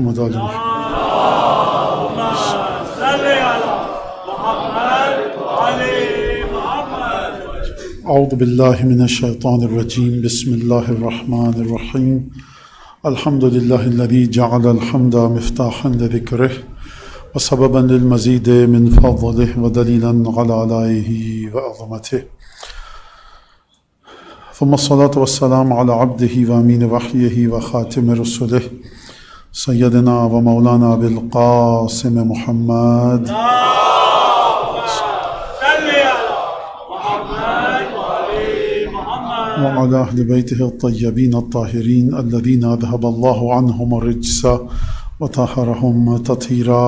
محمد اعوذ باللہ من الشیطان الرجیم بسم اللہ الرحمن الرحیم الحمد للہ الذی جعل الحمد مفتاحا لذکرہ وسببا للمزید من فضلہ ودلیلا علی آلائہ وعظمتہ ثم الصلاة والسلام على عبده وامین وحیہ وخاتم رسلہ سیدنا و مولانا بالقاسم محمد وعلى أهل بيته الطيبين الطاهرين الذين أذهب الله عنهم الرجس وطهرهم تطهيرا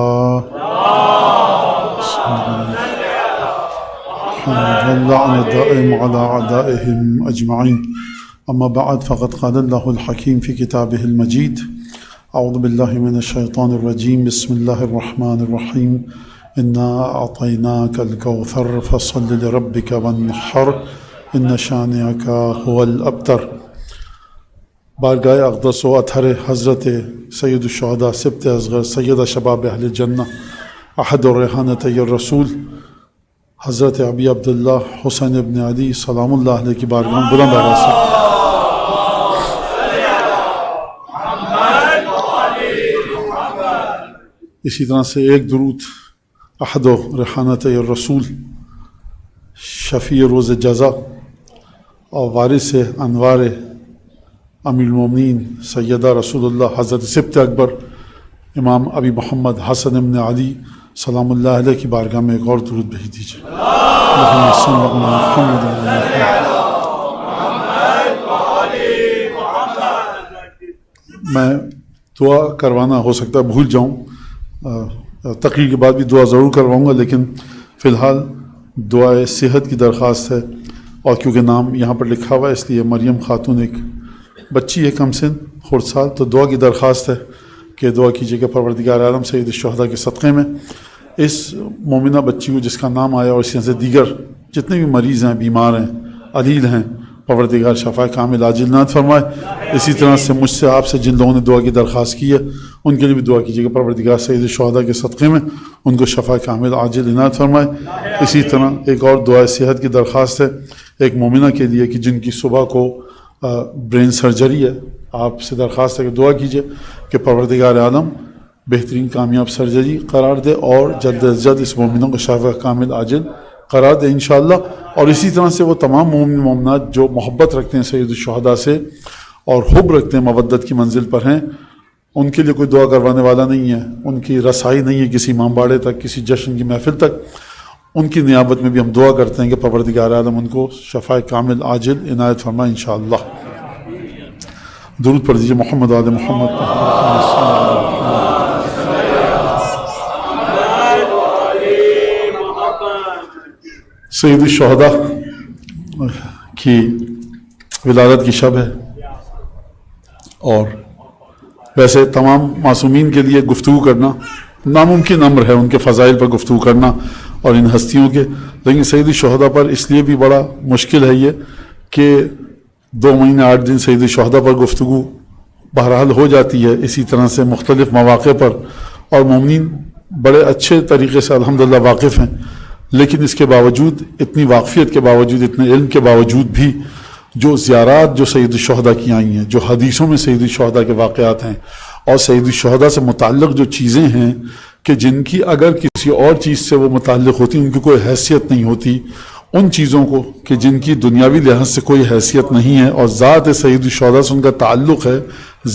واللعن الدائم على أعدائهم أجمعين. أما بعد فقد قال الله الحكيم في كتابه المجيد أعوذ بالله من الشيطان الرجيم بسم الله الرحمن الرحيم إنا أعطيناك الكوثر فصل لربك وانحر ان شانئک هو الابتر. بارگاہ اقدس و اطہر حضرت سید الشہداء سبط اصغر سید شباب اہل الجنہ احد الریحانۃ الرسول حضرت ابی عبداللہ حسین ابن علی سلام اللہ علیہ کی بارگاہ میں بلند آواز سے اسی طرح سے ایک درود احد الریحانۃ الرسول شفیع روز جزا اور وارث انوار امیر المومنین سیدہ رسول اللہ حضرت سبط اکبر امام ابی محمد حسن ابن علی سلام اللہ علیہ کی بارگاہ میں ایک اور درود بھیج دیجیے. میں دعا کروانا ہو سکتا ہے بھول جاؤں، تقریر کے بعد بھی دعا ضرور کرواؤں گا، لیکن فی الحال دعائے صحت کی درخواست ہے. اور کیونکہ نام یہاں پر لکھا ہوا ہے اس لیے مریم خاتون ایک بچی ہے کم سن خرد سال، تو دعا کی درخواست ہے کہ دعا کیجیے کہ پروردگار عالم سید الشہداء کے صدقے میں اس مومنہ بچی کو جس کا نام آیا اور اسی طرح سے دیگر جتنے بھی مریض ہیں، بیمار ہیں، علیل ہیں، پروردگار شفا کامل عاجل عنایت فرمائے. اسی طرح سے مجھ سے آپ سے جن لوگوں نے دعا کی درخواست کی ہے ان کے لیے بھی دعا کیجیے کہ پروردگار سید الشہداء کے صدقے میں ان کو شفا کامل عاجل عنایت فرمائے. اسی طرح ایک اور دعا صحت کی درخواست ہے ایک مومنہ کے لیے کہ جن کی صبح کو برین سرجری ہے. آپ سے درخواست ہے کہ دعا کیجیے کہ پروردگار عالم بہترین کامیاب سرجری قرار دے اور جلد از جلد اس مومنوں کو شفا کامل عاجل قرار دے انشاءاللہ. اور اسی طرح سے وہ تمام مومن مومنات جو محبت رکھتے ہیں سید الشہداء سے اور حب رکھتے ہیں، مودت کی منزل پر ہیں، ان کے لیے کوئی دعا کروانے والا نہیں ہے، ان کی رسائی نہیں ہے کسی امامباڑے تک، کسی جشن کی محفل تک. ان کی نیابت میں بھی ہم دعا کرتے ہیں کہ پروردگار عالم ان کو شفا کامل عاجل عنایت فرمائے انشاءاللہ. درود پڑھ دیجیے محمد آل محمد. سید الشہداء کی ولادت کی شب ہے اور ویسے تمام معصومین کے لیے گفتگو کرنا ناممکن امر ہے، ان کے فضائل پر گفتگو کرنا اور ان ہستیوں کے، لیکن سید الشہداء پر اس لیے بھی بڑا مشکل ہے یہ کہ 2 مہینے 8 دن سید الشہداء پر گفتگو بہرحال ہو جاتی ہے، اسی طرح سے مختلف مواقع پر، اور مومنین بڑے اچھے طریقے سے الحمدللہ واقف ہیں. لیکن اس کے باوجود، اتنی واقفیت کے باوجود، اتنے علم کے باوجود بھی جو زیارات جو سید الشہداء کی آئی ہیں، جو حدیثوں میں سید الشہداء کے واقعات ہیں اور سید الشہداء سے متعلق جو چیزیں ہیں کہ جن کی اگر کسی اور چیز سے وہ متعلق ہوتی ان کی کوئی حیثیت نہیں ہوتی، ان چیزوں کو کہ جن کی دنیاوی لحاظ سے کوئی حیثیت نہیں ہے اور ذات سید الشہداء سے ان کا تعلق ہے،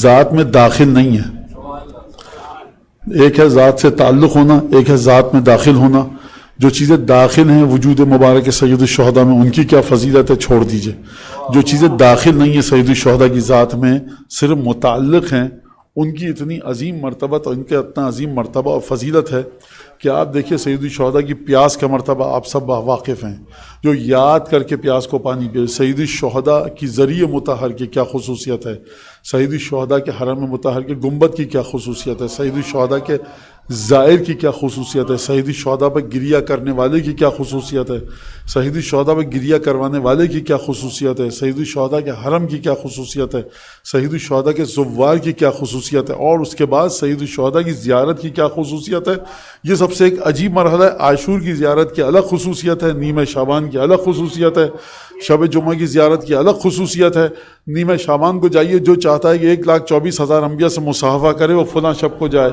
ذات میں داخل نہیں ہے. ایک ہے ذات سے تعلق ہونا، ایک ہے ذات میں داخل ہونا. جو چیزیں داخل ہیں وجود مبارک سید الشہداء میں ان کی کیا فضیلت ہے چھوڑ دیجئے. جو چیزیں داخل نہیں ہیں سید الشہداء کی ذات میں، صرف متعلق ہیں، ان کی اتنی عظیم مرتبت اور ان کے اتنا عظیم مرتبہ اور فضیلت ہے کہ آپ دیکھیے سید الشہداء کی پیاس کا مرتبہ آپ سب واقف ہیں، جو یاد کر کے پیاس کو پانی پی. سید الشہداء کی ذریعہ مطہر کی کیا خصوصیت ہے، سید الشہداء کے حرم مطہر کے گنبد کی کیا خصوصیت ہے، سید الشہداء کے زائر کی کیا خصوصیت ہے، شہید الشہداء پر گریہ کرنے والے کی کیا خصوصیت ہے، شہید الشہداء پر گریہ کروانے والے کی کیا خصوصیت ہے، شہید الشہداء کے حرم کی کیا خصوصیت ہے، شہید الشہداء کے زوار کی کیا خصوصیت ہے، اور اس کے بعد شہید الشہداء کی زیارت کی کیا خصوصیت ہے۔ یہ سب سے ایک عجیب مرحلہ ہے۔ عاشور کی زیارت کی الگ خصوصیت ہے، نیمہ شعبان کی الگ خصوصیت ہے، شب جمعہ کی زیارت کی الگ خصوصیت ہے۔ نیمہ شعبان کو جائیے، جو چاہتا ہے کہ 1,24,000 انبیاء سے مصاحبہ کرے وہ فلاں شب کو جائے،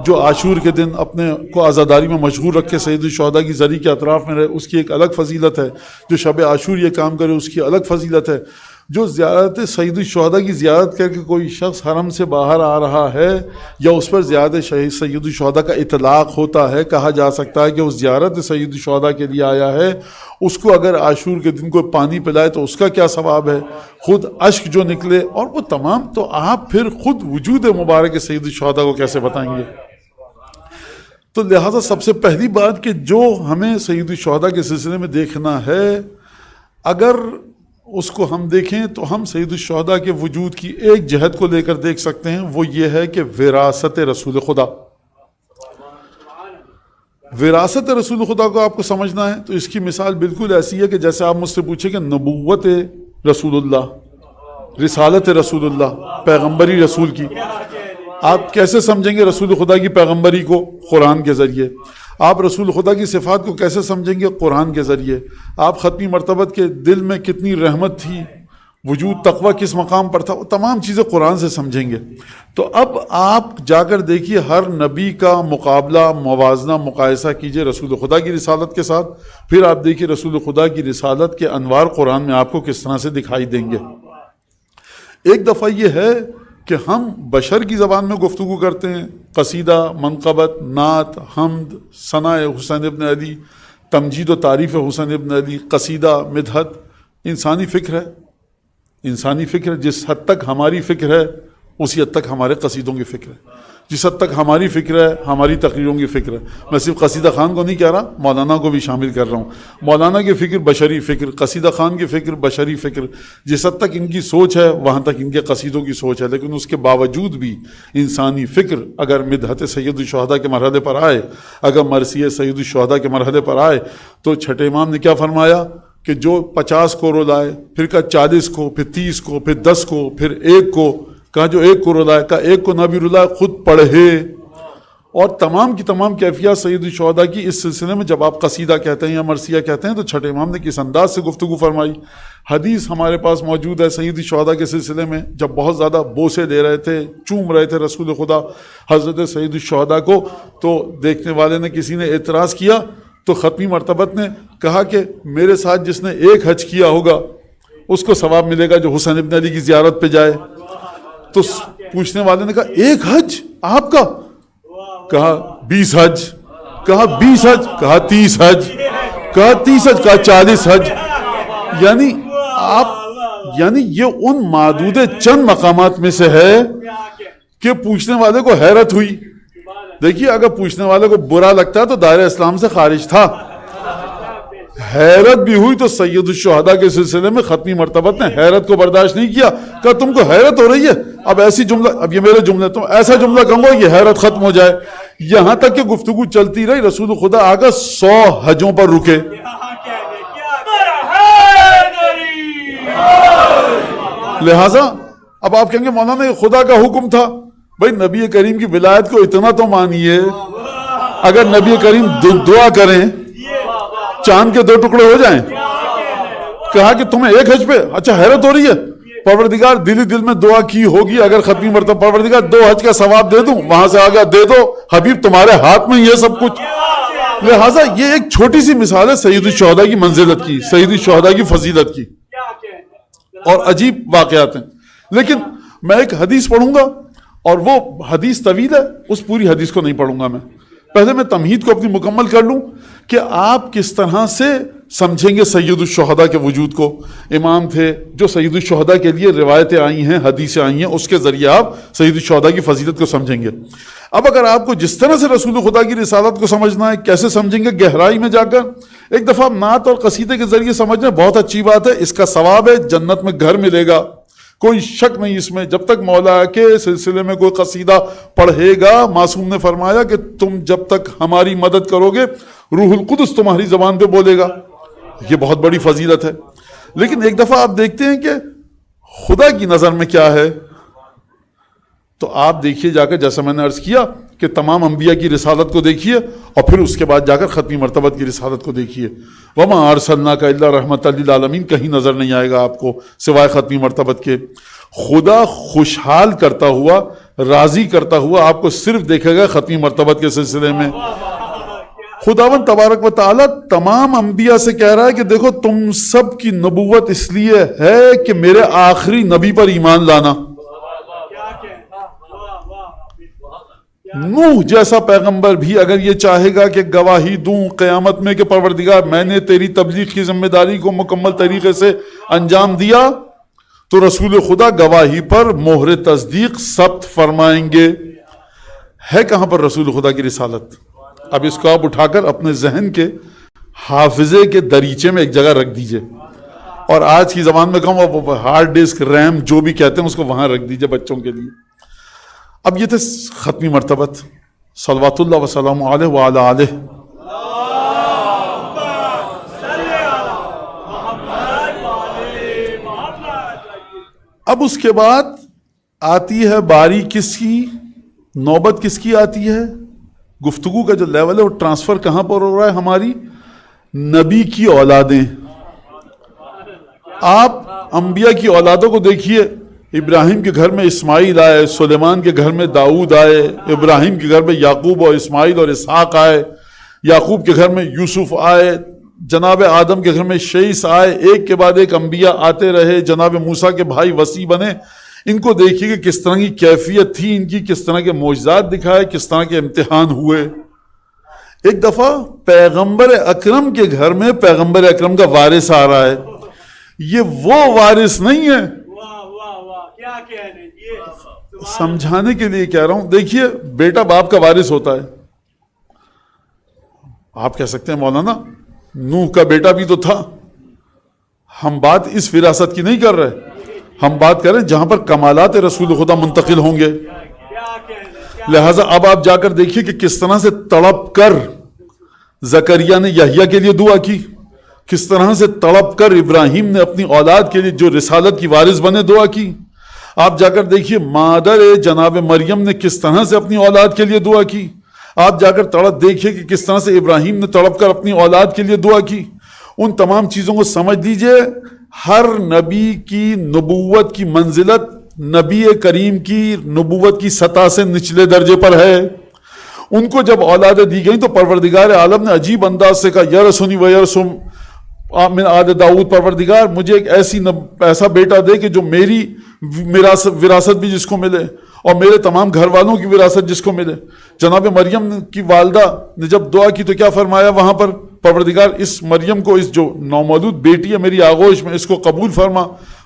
جو عاشور کے دن اپنے کو عزاداری میں مشغول رکھ کے شہید الشہداء کی زری کے اطراف میں رہے، اس کی ایک الگ فضیلت ہے۔ جو شب عاشور یہ کام کرے اس کی الگ فضیلت ہے۔ جو زیارت شہید الشہداء کی زیارت کر کے کوئی شخص حرم سے باہر آ رہا ہے یا اس پر زیادہ سید الشہداء کا اطلاق ہوتا ہے، کہا جا سکتا ہے کہ وہ زیارت سید الشہداء کے لیے آیا ہے، اس کو اگر عاشور کے دن کوئی پانی پلائے تو اس کا کیا ثواب ہے، خود اشک جو نکلے اور وہ تمام، تو آپ پھر خود وجود مبارک سید الشہداء کو کیسے بتائیں گے؟ تو لہٰذا سب سے پہلی بات کہ جو ہمیں سید الشہداء کے سلسلے میں دیکھنا ہے، اگر اس کو ہم دیکھیں تو ہم سید الشہداء کے وجود کی ایک جہت کو لے کر دیکھ سکتے ہیں، وہ یہ ہے کہ وراثت رسول خدا۔ وراثت رسول خدا کو آپ کو سمجھنا ہے تو اس کی مثال بالکل ایسی ہے کہ جیسے آپ مجھ سے پوچھیں کہ نبوت رسول اللہ، رسالت رسول اللہ، پیغمبری رسول کی، آپ کیسے سمجھیں گے رسول خدا کی پیغمبری کو؟ قرآن کے ذریعے۔ آپ رسول خدا کی صفات کو کیسے سمجھیں گے؟ قرآن کے ذریعے۔ آپ ختمی مرتبت کے دل میں کتنی رحمت تھی، وجود تقوی کس مقام پر تھا، وہ تمام چیزیں قرآن سے سمجھیں گے۔ تو اب آپ جا کر دیکھیے ہر نبی کا مقابلہ، موازنہ، مقایسہ کیجئے رسول خدا کی رسالت کے ساتھ، پھر آپ دیکھیے رسول خدا کی رسالت کے انوار قرآن میں آپ کو کس طرح سے دکھائی دیں گے۔ ایک دفعہ یہ ہے کہ ہم بشر کی زبان میں گفتگو کرتے ہیں، قصیدہ، منقبت، نعت، حمد، ثناء حسین ابن علی، تمجید و تعریف حسین ابن علی، قصیدہ، مدحت، انسانی فکر ہے۔ انسانی فکر جس حد تک ہماری فکر ہے اسی حد تک ہمارے قصیدوں کی فکر ہے، جس حد تک ہماری فکر ہے ہماری تقریروں کی فکر ہے۔ میں صرف قصیدہ خان کو نہیں کہہ رہا، مولانا کو بھی شامل کر رہا ہوں۔ مولانا کی فکر بشری فکر، قصیدہ خان کی فکر بشری فکر، جس حد تک ان کی سوچ ہے وہاں تک ان کے قصیدوں کی سوچ ہے، لیکن اس کے باوجود بھی انسانی فکر اگر مدحت سید الشہداء کے مرحلے پر آئے، اگر مرثیہ سید الشہداء کے مرحلے پر آئے، تو چھٹے امام نے کیا فرمایا کہ جو 50 کو رلائے، پھر کہا 40 کو، پھر 30 کو، پھر 10 کو، پھر 1 کو، کہا جو 1 کو رلائے، کہا 1 کو نہ بھی رلائے خود پڑھے۔ اور تمام کی تمام کیفیات سید الشہداء کی اس سلسلے میں جب آپ قصیدہ کہتے ہیں یا مرثیہ کہتے ہیں تو چھٹے امام نے کس انداز سے گفتگو فرمائی۔ حدیث ہمارے پاس موجود ہے سید الشہداء کے سلسلے میں، جب بہت زیادہ بوسے دے رہے تھے، چوم رہے تھے رسول خدا حضرت سید الشہداء کو، تو دیکھنے والے نے کسی نے اعتراض کیا تو ختمی مرتبت نے کہا کہ میرے ساتھ جس نے 1 حج کیا ہوگا اس کو ثواب ملے گا جو حسین ابن علی کی زیارت پہ جائے۔ تو پوچھنے والے نے کہا 1 حج آپ کا؟ کہا 20 حج، کہا 20 حج، کہا 30 حج، کہا 30 حج، کہا 40 حج۔ یعنی یہ ان معدود چند مقامات میں سے ہے کہ پوچھنے والے کو حیرت ہوئی۔ دیکھیے اگر پوچھنے والے کو برا لگتا ہے تو دائرہ اسلام سے خارج تھا، حیرت بھی ہوئی تو سید الشہداء کے سلسلے میں ختمی مرتبت نے حیرت کو برداشت نہیں کیا، کہا تم کو حیرت ہو رہی ہے، اب ایسی جملہ، اب یہ میرے جملے، تم ایسا جملہ کہوں گا یہ حیرت ختم ہو جائے۔ یہاں تک کہ گفتگو چلتی رہی، رسول خدا آگا 100 حجوں پر رکے۔ لہٰذا اب آپ کہیں گے مولانا یہ خدا کا حکم تھا، بھائی نبی کریم کی ولایت کو اتنا تو مانیے، اگر نبی کریم دعا کریں چاند کے 2 ٹکڑے ہو جائیں، کہا کہ تمہیں 1 حج پہ اچھا حیرت ہو رہی ہے، پروردگار دل میں دعا کی ہوگی اگر ختمی مرتبہ پروردگار 2 حج کا ثواب دے دوں، وہاں سے آگا دے دو حبیب تمہارے ہاتھ میں یہ سب کچھ۔ لہٰذا یہ ایک چھوٹی سی مثال ہے سید الشہداء کی منزلت کی، سید الشہداء کی فضیلت کی، اور عجیب واقعات ہیں۔ لیکن میں ایک حدیث پڑھوں گا اور وہ حدیث طویل ہے، اس پوری حدیث کو نہیں پڑھوں گا میں، پہلے میں تمہید کو اپنی مکمل کر لوں کہ آپ کس طرح سے سمجھیں گے سید الشہداء کے وجود کو۔ امام تھے جو سید الشہداء کے لیے روایتیں آئی ہیں، حدیثیں آئی ہیں، اس کے ذریعے آپ سید الشہداء کی فضیلت کو سمجھیں گے۔ اب اگر آپ کو جس طرح سے رسول خدا کی رسالت کو سمجھنا ہے، کیسے سمجھیں گے؟ گہرائی میں جا کر ایک دفعہ نعت اور قصیدے کے ذریعے سمجھنا بہت اچھی بات ہے، اس کا ثواب ہے، جنت میں گھر ملے گا، کوئی شک نہیں اس میں. جب تک مولا کے سلسلے میں کوئی قصیدہ پڑھے گا، معصوم نے فرمایا کہ تم جب تک ہماری مدد کرو گے روح القدس تمہاری زبان پہ بولے گا. یہ بہت بڑی فضیلت ہے. لیکن ایک دفعہ آپ دیکھتے ہیں کہ خدا کی نظر میں کیا ہے، تو آپ دیکھیے جا کر، جیسا میں نے عرض کیا کہ تمام انبیاء کی رسالت کو دیکھیے اور پھر اس کے بعد جا کر ختمی مرتبت کی رسالت کو دیکھیے. وما ارسلناک الا رحمۃ للعالمین کہیں نظر نہیں آئے گا آپ کو سوائے ختمی مرتبت کے. خدا خوشحال کرتا ہوا، راضی کرتا ہوا آپ کو صرف دیکھے گا ختمی مرتبت کے سلسلے میں. خداوند تبارک و تعالیٰ تمام انبیاء سے کہہ رہا ہے کہ دیکھو تم سب کی نبوت اس لیے ہے کہ میرے آخری نبی پر ایمان لانا. نوح جیسا پیغمبر بھی اگر یہ چاہے گا کہ گواہی دوں قیامت میں کہ پروردگار میں نے تیری تبلیغ کی ذمہ داری کو مکمل طریقے سے انجام دیا، تو رسول خدا گواہی پر مہر تصدیق ثبت فرمائیں گے. ہے کہاں پر رسول خدا کی رسالت؟ اب اس کو آپ اٹھا کر اپنے ذہن کے حافظے کے دریچے میں ایک جگہ رکھ دیجئے، اور آج کی زبان میں کہوں ہارڈ ڈسک، ریم جو بھی کہتے ہیں اس کو وہاں رکھ دیجئے بچوں کے لیے. اب یہ تھے ختمی مرتبت، صلوات اللہ وسلام علیہ وعلی آلہ. اب اس کے بعد آتی ہے باری کس کی، نوبت کس کی آتی ہے؟ گفتگو کا جو لیول ہے وہ ٹرانسفر کہاں پر ہو رہا ہے؟ ہماری نبی کی اولادیں. آپ انبیاء کی اولادوں کو دیکھیے. ابراہیم کے گھر میں اسماعیل آئے، سلیمان کے گھر میں داؤد آئے، ابراہیم کے گھر میں یعقوب اور اسماعیل اور اسحاق آئے، یعقوب کے گھر میں یوسف آئے، جناب آدم کے گھر میں شیس آئے. ایک کے بعد ایک انبیاء آتے رہے. جناب موسیٰ کے بھائی وسیع بنے. ان کو دیکھیے کہ کس طرح کی کیفیت تھی ان کی، کس طرح کے معجزات دکھائے، کس طرح کے امتحان ہوئے. ایک دفعہ پیغمبر اکرم کے گھر میں پیغمبر اکرم کا وارث آ رہا ہے. یہ وہ وارث نہیں ہے. سمجھانے کے لیے کہہ رہا ہوں. دیکھیے بیٹا باپ کا وارث ہوتا ہے. آپ کہہ سکتے ہیں مولانا نوح کا بیٹا بھی تو تھا. ہم بات اس وراثت کی نہیں کر رہے، ہم بات کر رہے ہیں جہاں پر کمالات رسول خدا منتقل ہوں گے. لہٰذا اب آپ جا کر دیکھیے کہ کس طرح سے تڑپ کر زکریا نے یحییٰ کے لیے دعا کی، کس طرح سے تڑپ کر ابراہیم نے اپنی اولاد کے لیے جو رسالت کی وارث بنے دعا کی. آپ جا کر دیکھیے مادر جناب مریم نے کس طرح سے اپنی اولاد کے لیے دعا کی. آپ جا کر تڑپ دیکھیے کہ کس طرح سے ابراہیم نے تڑپ کر اپنی اولاد کے لیے دعا کی. ان تمام چیزوں کو سمجھ لیجئے. ہر نبی کی نبوت کی منزلت نبی کریم کی نبوت کی سطح سے نچلے درجے پر ہے. ان کو جب اولادیں دی گئیں تو پروردگار عالم نے عجیب انداز سے کہا یرثنی و یرث من آل داؤد، پروردگار مجھے ایک ایسا بیٹا دے کہ جو میری وراثت بھی جس کو ملے اور میرے تمام گھر والوں کی وراثت جس کو ملے. جناب مریم کی والدہ نے جب دعا کی تو کیا فرمایا وہاں پر؟ پروردگار اس مریم کو، اس جو نومولود بیٹی ہے میری آغوش میں، اس کو قبول فرما.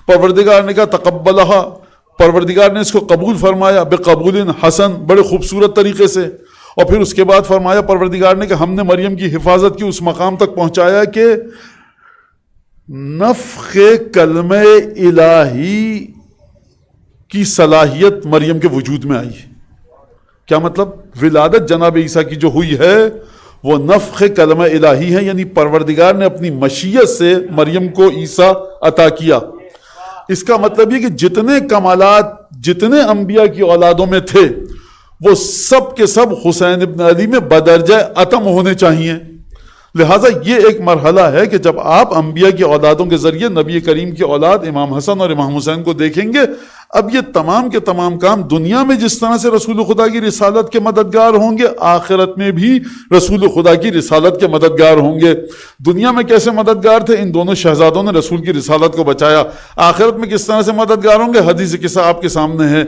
پروردگار نے کہا تقبلہا، پروردگار نے اس کو قبول فرمایا بقبول حسن، بڑے خوبصورت طریقے سے. اور پھر اس کے بعد فرمایا پروردگار نے کہ ہم نے مریم کی حفاظت کی، اس مقام تک پہنچایا کہ نفخ کلمہ الہی کی صلاحیت مریم کے وجود میں آئی. کیا مطلب؟ ولادت جناب عیسیٰ کی جو ہوئی ہے وہ نفخ کلمہ الہی ہے، یعنی پروردگار نے اپنی مشیت سے مریم کو عیسیٰ عطا کیا. اس کا مطلب یہ کہ جتنے کمالات جتنے انبیاء کی اولادوں میں تھے وہ سب کے سب حسین ابن علی میں بدرجہ اتم ہونے چاہیے. لہٰذا یہ ایک مرحلہ ہے کہ جب آپ انبیاء کی اولادوں کے ذریعے نبی کریم کی اولاد امام حسن اور امام حسین کو دیکھیں گے. اب یہ تمام کے تمام کام دنیا میں جس طرح سے رسول خدا کی رسالت کے مددگار ہوں گے، آخرت میں بھی رسول خدا کی رسالت کے مددگار ہوں گے. دنیا میں کیسے مددگار تھے؟ ان دونوں شہزادوں نے رسول کی رسالت کو بچایا. آخرت میں کس طرح سے مددگار ہوں گے؟ حدیث قصہ آپ کے سامنے ہے.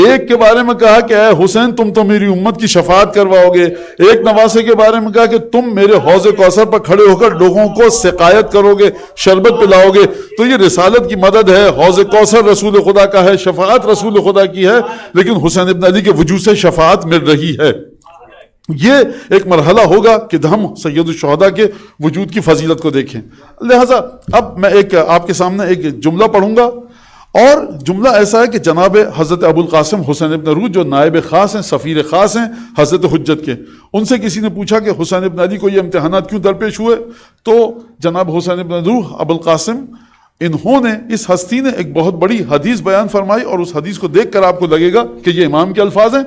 ایک کے بارے میں کہا کہ اے حسین تم تو میری امت کی شفاعت کرواؤ گے. ایک نواسے کے بارے میں کہا کہ تم میرے حوض کوثر پر کھڑے ہو کر لوگوں کو سقایت کرو گے، شربت پلاؤ گے. تو یہ رسالت کی مدد ہے. حوض کوثر رسول خدا کا ہے، شفاعت رسول خدا کی ہے، لیکن حسین ابن علی کے وجود سے شفاعت مل رہی ہے. یہ ایک مرحلہ ہوگا کہ ہم سید الشہداء کے وجود کی فضیلت کو دیکھیں. لہٰذا اب میں آپ کے سامنے ایک جملہ پڑھوں گا اور جملہ ایسا ہے کہ جناب حضرت ابو القاسم حسین ابن روح جو نائب خاص ہیں، سفیر خاص ہیں حضرت حجت کے، ان سے کسی نے پوچھا کہ حسین ابن علی کو یہ امتحانات کیوں درپیش ہوئے؟ تو جناب حسین ابن روح ابو القاسم انہوں نے، اس ہستی نے ایک بہت بڑی حدیث بیان فرمائی، اور اس حدیث کو دیکھ کر آپ کو لگے گا کہ یہ امام کے الفاظ ہیں.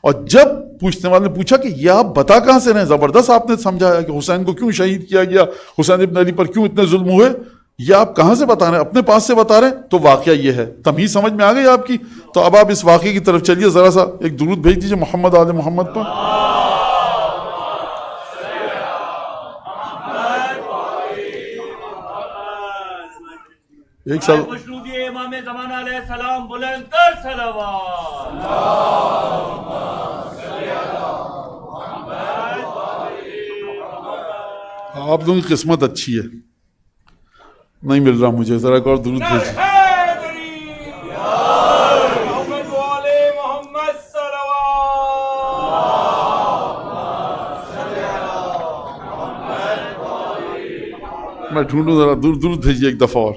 اور جب پوچھنے والے نے پوچھا کہ یہ آپ بتا کہاں سے رہے، زبردست آپ نے سمجھایا کہ حسین کو کیوں شہید کیا گیا، حسین ابن علی پر کیوں اتنے ظلم ہوئے، یہ آپ کہاں سے بتا رہے ہیں؟ اپنے پاس سے بتا رہے ہیں. تو واقعہ یہ ہے. تمیز سمجھ میں آ گئی آپ کی؟ تو اب آپ اس واقعے کی طرف چلیے، ذرا سا ایک درود بھیج دیجیے محمد آل محمد پر. ایک سال امام زمانہ علیہ السلام بلند کر صلوات. آپ لوگوں کی قسمت اچھی ہے، نہیں مل رہا مجھے، ذرا ایک اور درود بھیجیے. میں ڈھونڈوں، ذرا درود بھیجیے ایک دفعہ اور.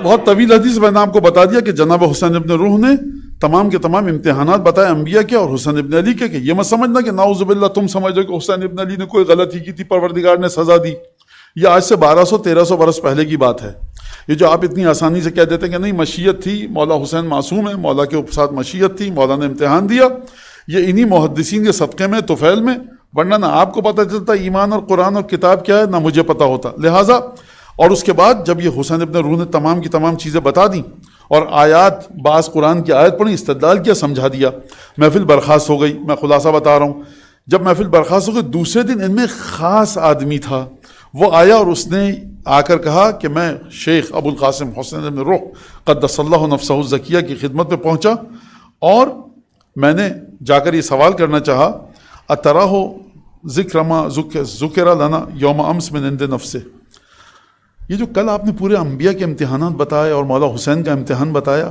بہت طویل حدیث میں نے آپ کو بتا دیا کہ جناب حسین ابن روح نے تمام کے تمام امتحانات بتائے انبیاء کے اور حسین ابن علی کے، کہ یہ مت سمجھنا کہ نعوذ باللہ تم سمجھو کہ حسین ابن علی نے کوئی غلطی کی تھی پروردگار نے سزا دی. یہ آج سے 1200-1300 برس پہلے کی بات ہے. یہ جو آپ اتنی آسانی سے کہہ دیتے ہیں کہ نہیں مشیت تھی، مولا حسین معصوم ہے، مولا کے ساتھ مشیت تھی، مولا نے امتحان دیا، یہ انہی محدثین کے صدقے میں طفیل میں، ورنہ نہ آپ کو پتہ چلتا ایمان اور قرآن اور کتاب کیا ہے، نہ مجھے پتہ ہوتا. لہٰذا اور اس کے بعد جب یہ حسین ابن روح نے تمام کی تمام چیزیں بتا دیں اور آیات، بعض قرآن کی آیت پڑھی، استدلال کیا، سمجھا دیا، محفل برخاست ہو گئی. میں خلاصہ بتا رہا ہوں، جب محفل برخاست ہو گئی دوسرے دن ان میں خاص آدمی تھا، وہ آیا اور اس نے آ کر کہا کہ میں شیخ ابو القاسم حسین ابن روح قدس اللہ نفسہ الزکیہ کی خدمت میں پہنچا اور میں نے جا کر یہ سوال کرنا چاہا، اتراہ ذکر ما ذکر لنا یوم امس من عند نفسہ. یہ جو کل آپ نے پورے انبیاء کے امتحانات بتائے اور مولا حسین کا امتحان بتایا،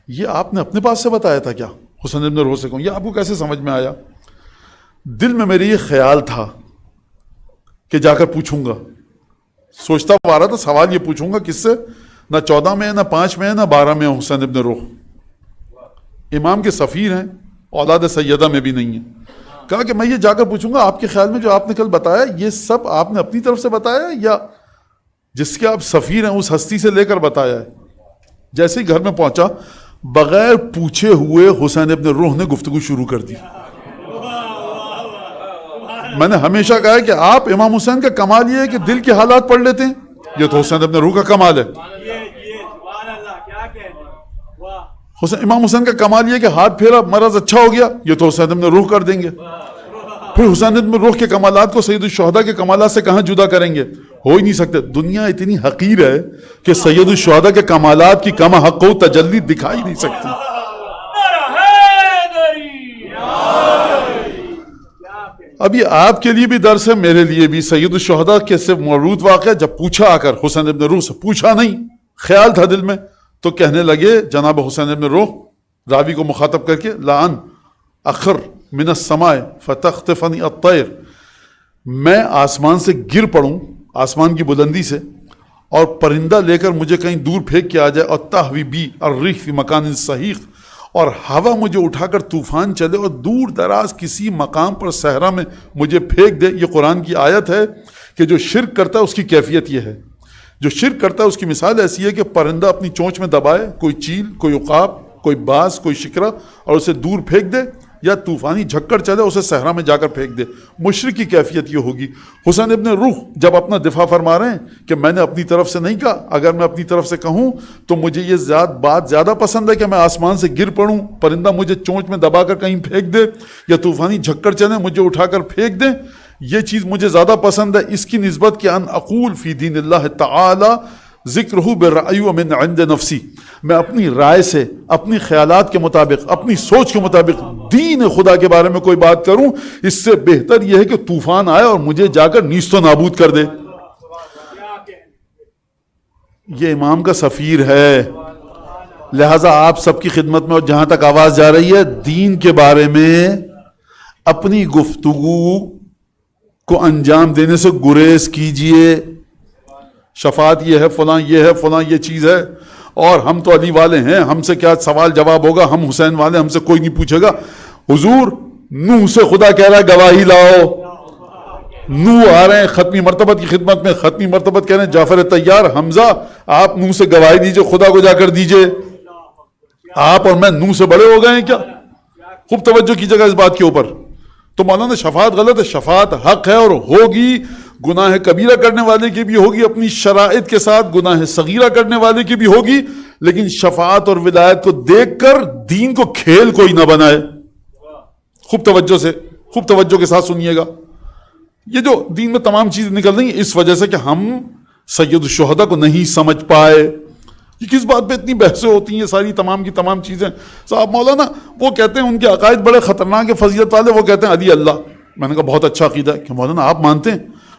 یہ آپ نے اپنے پاس سے بتایا تھا کیا؟ حسین ابن روح سے کہوں، یہ آپ کو کیسے سمجھ میں آیا؟ دل میں میرے یہ خیال تھا کہ جا کر پوچھوں گا، سوچتا ہوا رہا تھا سوال یہ پوچھوں گا کس سے؟ نہ 14 میں ہے، نہ 5 میں ہے، نہ 12 میں ہے. حسین ابن روح امام کے سفیر ہیں، اولاد سیدہ میں بھی نہیں ہے. کہا کہ میں یہ جا کر پوچھوں گا آپ کے خیال میں جو آپ نے کل بتایا یہ سب آپ نے اپنی طرف سے بتایا یا جس کے آپ سفیر ہیں اس ہستی سے لے کر بتایا ہے؟ جیسے ہی گھر میں پہنچا بغیر پوچھے ہوئے حسین ابن روح نے گفتگو شروع کر دی. میں نے ہمیشہ کہا ہے کہ آپ امام حسین کا کمال یہ ہے کہ دل کے حالات پڑھ لیتے ہیں، یہ تو حسین ابن روح کا کمال ہے. امام حسین کا کمال یہ ہے کہ ہاتھ پھیرا مرض اچھا ہو گیا، یہ تو حسین ابن روح کر دیں گے. پھر حسین ابن روح کے کمالات کو سید الشہداء کے کمالات سے کہاں جدا کریں گے؟ ہو ہی نہیں سکتے. دنیا اتنی حقیر ہے کہ سید الشہداء کے کمالات کی کم حق و تجلی دکھائی نہیں سکتی. اب یہ آپ کے لیے بھی درس ہے، میرے لیے بھی. سید الشہداء کے سے موجود واقعہ جب پوچھا آ کر حسین ابن روح سے، پوچھا نہیں، خیال تھا دل میں، تو کہنے لگے جناب حسین ابن روح راوی کو مخاطب کر کے، لعن اخر من السماء فتختفنی الطیر، میں آسمان سے گر پڑوں، آسمان کی بلندی سے، اور پرندہ لے کر مجھے کہیں دور پھینک کے آ جائے، اور تہوی بی الریح فی مکان صحیح، اور ہوا مجھے اٹھا کر طوفان چلے اور دور دراز کسی مقام پر صحرا میں مجھے پھینک دے. یہ قرآن کی آیت ہے کہ جو شرک کرتا ہے اس کی کیفیت یہ ہے. جو شرک کرتا ہے اس کی مثال ایسی ہے کہ پرندہ اپنی چونچ میں دبائے، کوئی چیل، کوئی عقاب، کوئی باز، کوئی شکرا، اور اسے دور پھینک دے، یا طوفانی جھکڑ چلے اسے صحرا میں جا کر پھینک دے. مشرک کی کیفیت یہ ہوگی. حسین ابن روح جب اپنا دفاع فرما رہے ہیں کہ میں نے اپنی طرف سے نہیں کہا، اگر میں اپنی طرف سے کہوں تو مجھے یہ بات زیادہ پسند ہے کہ میں آسمان سے گر پڑوں، پرندہ مجھے چونچ میں دبا کر کہیں پھینک دے، یا طوفانی جھکڑ چلے مجھے اٹھا کر پھینک دے. یہ چیز مجھے زیادہ پسند ہے اس کی نسبت کہ ان اقول فی دین اللہ تعالی ذکرہ بالرأی ومن عند نفسی، میں اپنی رائے سے، اپنی خیالات کے مطابق، اپنی سوچ کے مطابق دین خدا کے بارے میں کوئی بات کروں، اس سے بہتر یہ ہے کہ طوفان آئے اور مجھے جا کر نیست و نابود کر دے۔ یہ امام کا سفیر ہے، لہٰذا آپ سب کی خدمت میں اور جہاں تک آواز جا رہی ہے، دین کے بارے میں اپنی گفتگو کو انجام دینے سے گریز کیجئے۔ شفاعت یہ ہے، فلاں یہ ہے، فلاں یہ چیز ہے، اور ہم تو علی والے ہیں، ہم سے کیا سوال جواب ہوگا، ہم حسین والے، ہم سے کوئی نہیں پوچھے گا۔ حضور نوح سے خدا کہہ رہا ہے گواہی لاؤ، نوح آ رہے ہیں ختمی مرتبت کی خدمت میں، ختمی مرتبت کہہ رہے ہیں جعفر طیار، حمزہ آپ نوح سے گواہی دیجئے، خدا کو جا کر دیجئے۔ آپ اور میں نوح سے بڑے ہو گئے ہیں کیا؟ خوب توجہ کیجیے گا اس بات کے اوپر۔ تو مولانا شفاعت غلط ہے، شفاعت حق ہے اور ہوگی، گناہ کبیرہ کرنے والے کی بھی ہوگی اپنی شرائط کے ساتھ، گناہ صغیرہ کرنے والے کی بھی ہوگی، لیکن شفاعت اور ولایت کو دیکھ کر دین کو کھیل کوئی نہ بنائے۔ خوب توجہ کے ساتھ سنیے گا۔ یہ جو دین میں تمام چیزیں نکل رہی ہیں اس وجہ سے کہ ہم سید الشہداء کو نہیں سمجھ پائے۔ یہ کس بات پہ اتنی بحثیں ہوتی ہیں، یہ ساری تمام کی تمام چیزیں؟ صاحب مولانا وہ کہتے ہیں ان کے عقائد بڑے خطرناک فضیلت والے، وہ کہتے ہیں علی اللہ۔ میں نے کہا بہت اچھا عقیدہ ہے کہ مولانا آپ مانتے ہیں؟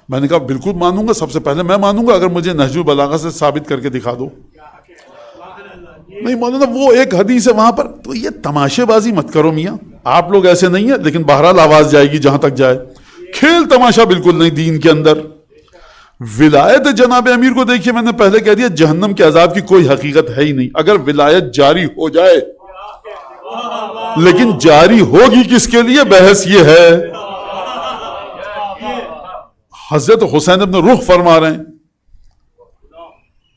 میں نے کہا بالکل مانوں گا، سب سے پہلے میں مانوں گا اگر مجھے نہج البلاغہ سے ثابت کر کے دکھا دو۔ نہیں مولانا وہ ایک حدیث ہے وہاں پر، تو یہ تماشے بازی مت کرو میاں، آپ لوگ ایسے نہیں ہیں، لیکن بہرحال آواز جائے گی جہاں تک جائے، کھیل تماشا بالکل نہیں دین کے اندر۔ ولایت جناب امیر کو دیکھیے، میں نے پہلے کہہ دیا جہنم کے عذاب کی کوئی حقیقت ہے ہی نہیں اگر ولایت جاری ہو جائے، لیکن جاری ہوگی کس کے لیے، بحث یہ ہے۔ حضرت حسین ابن رخ فرما رہے ہیں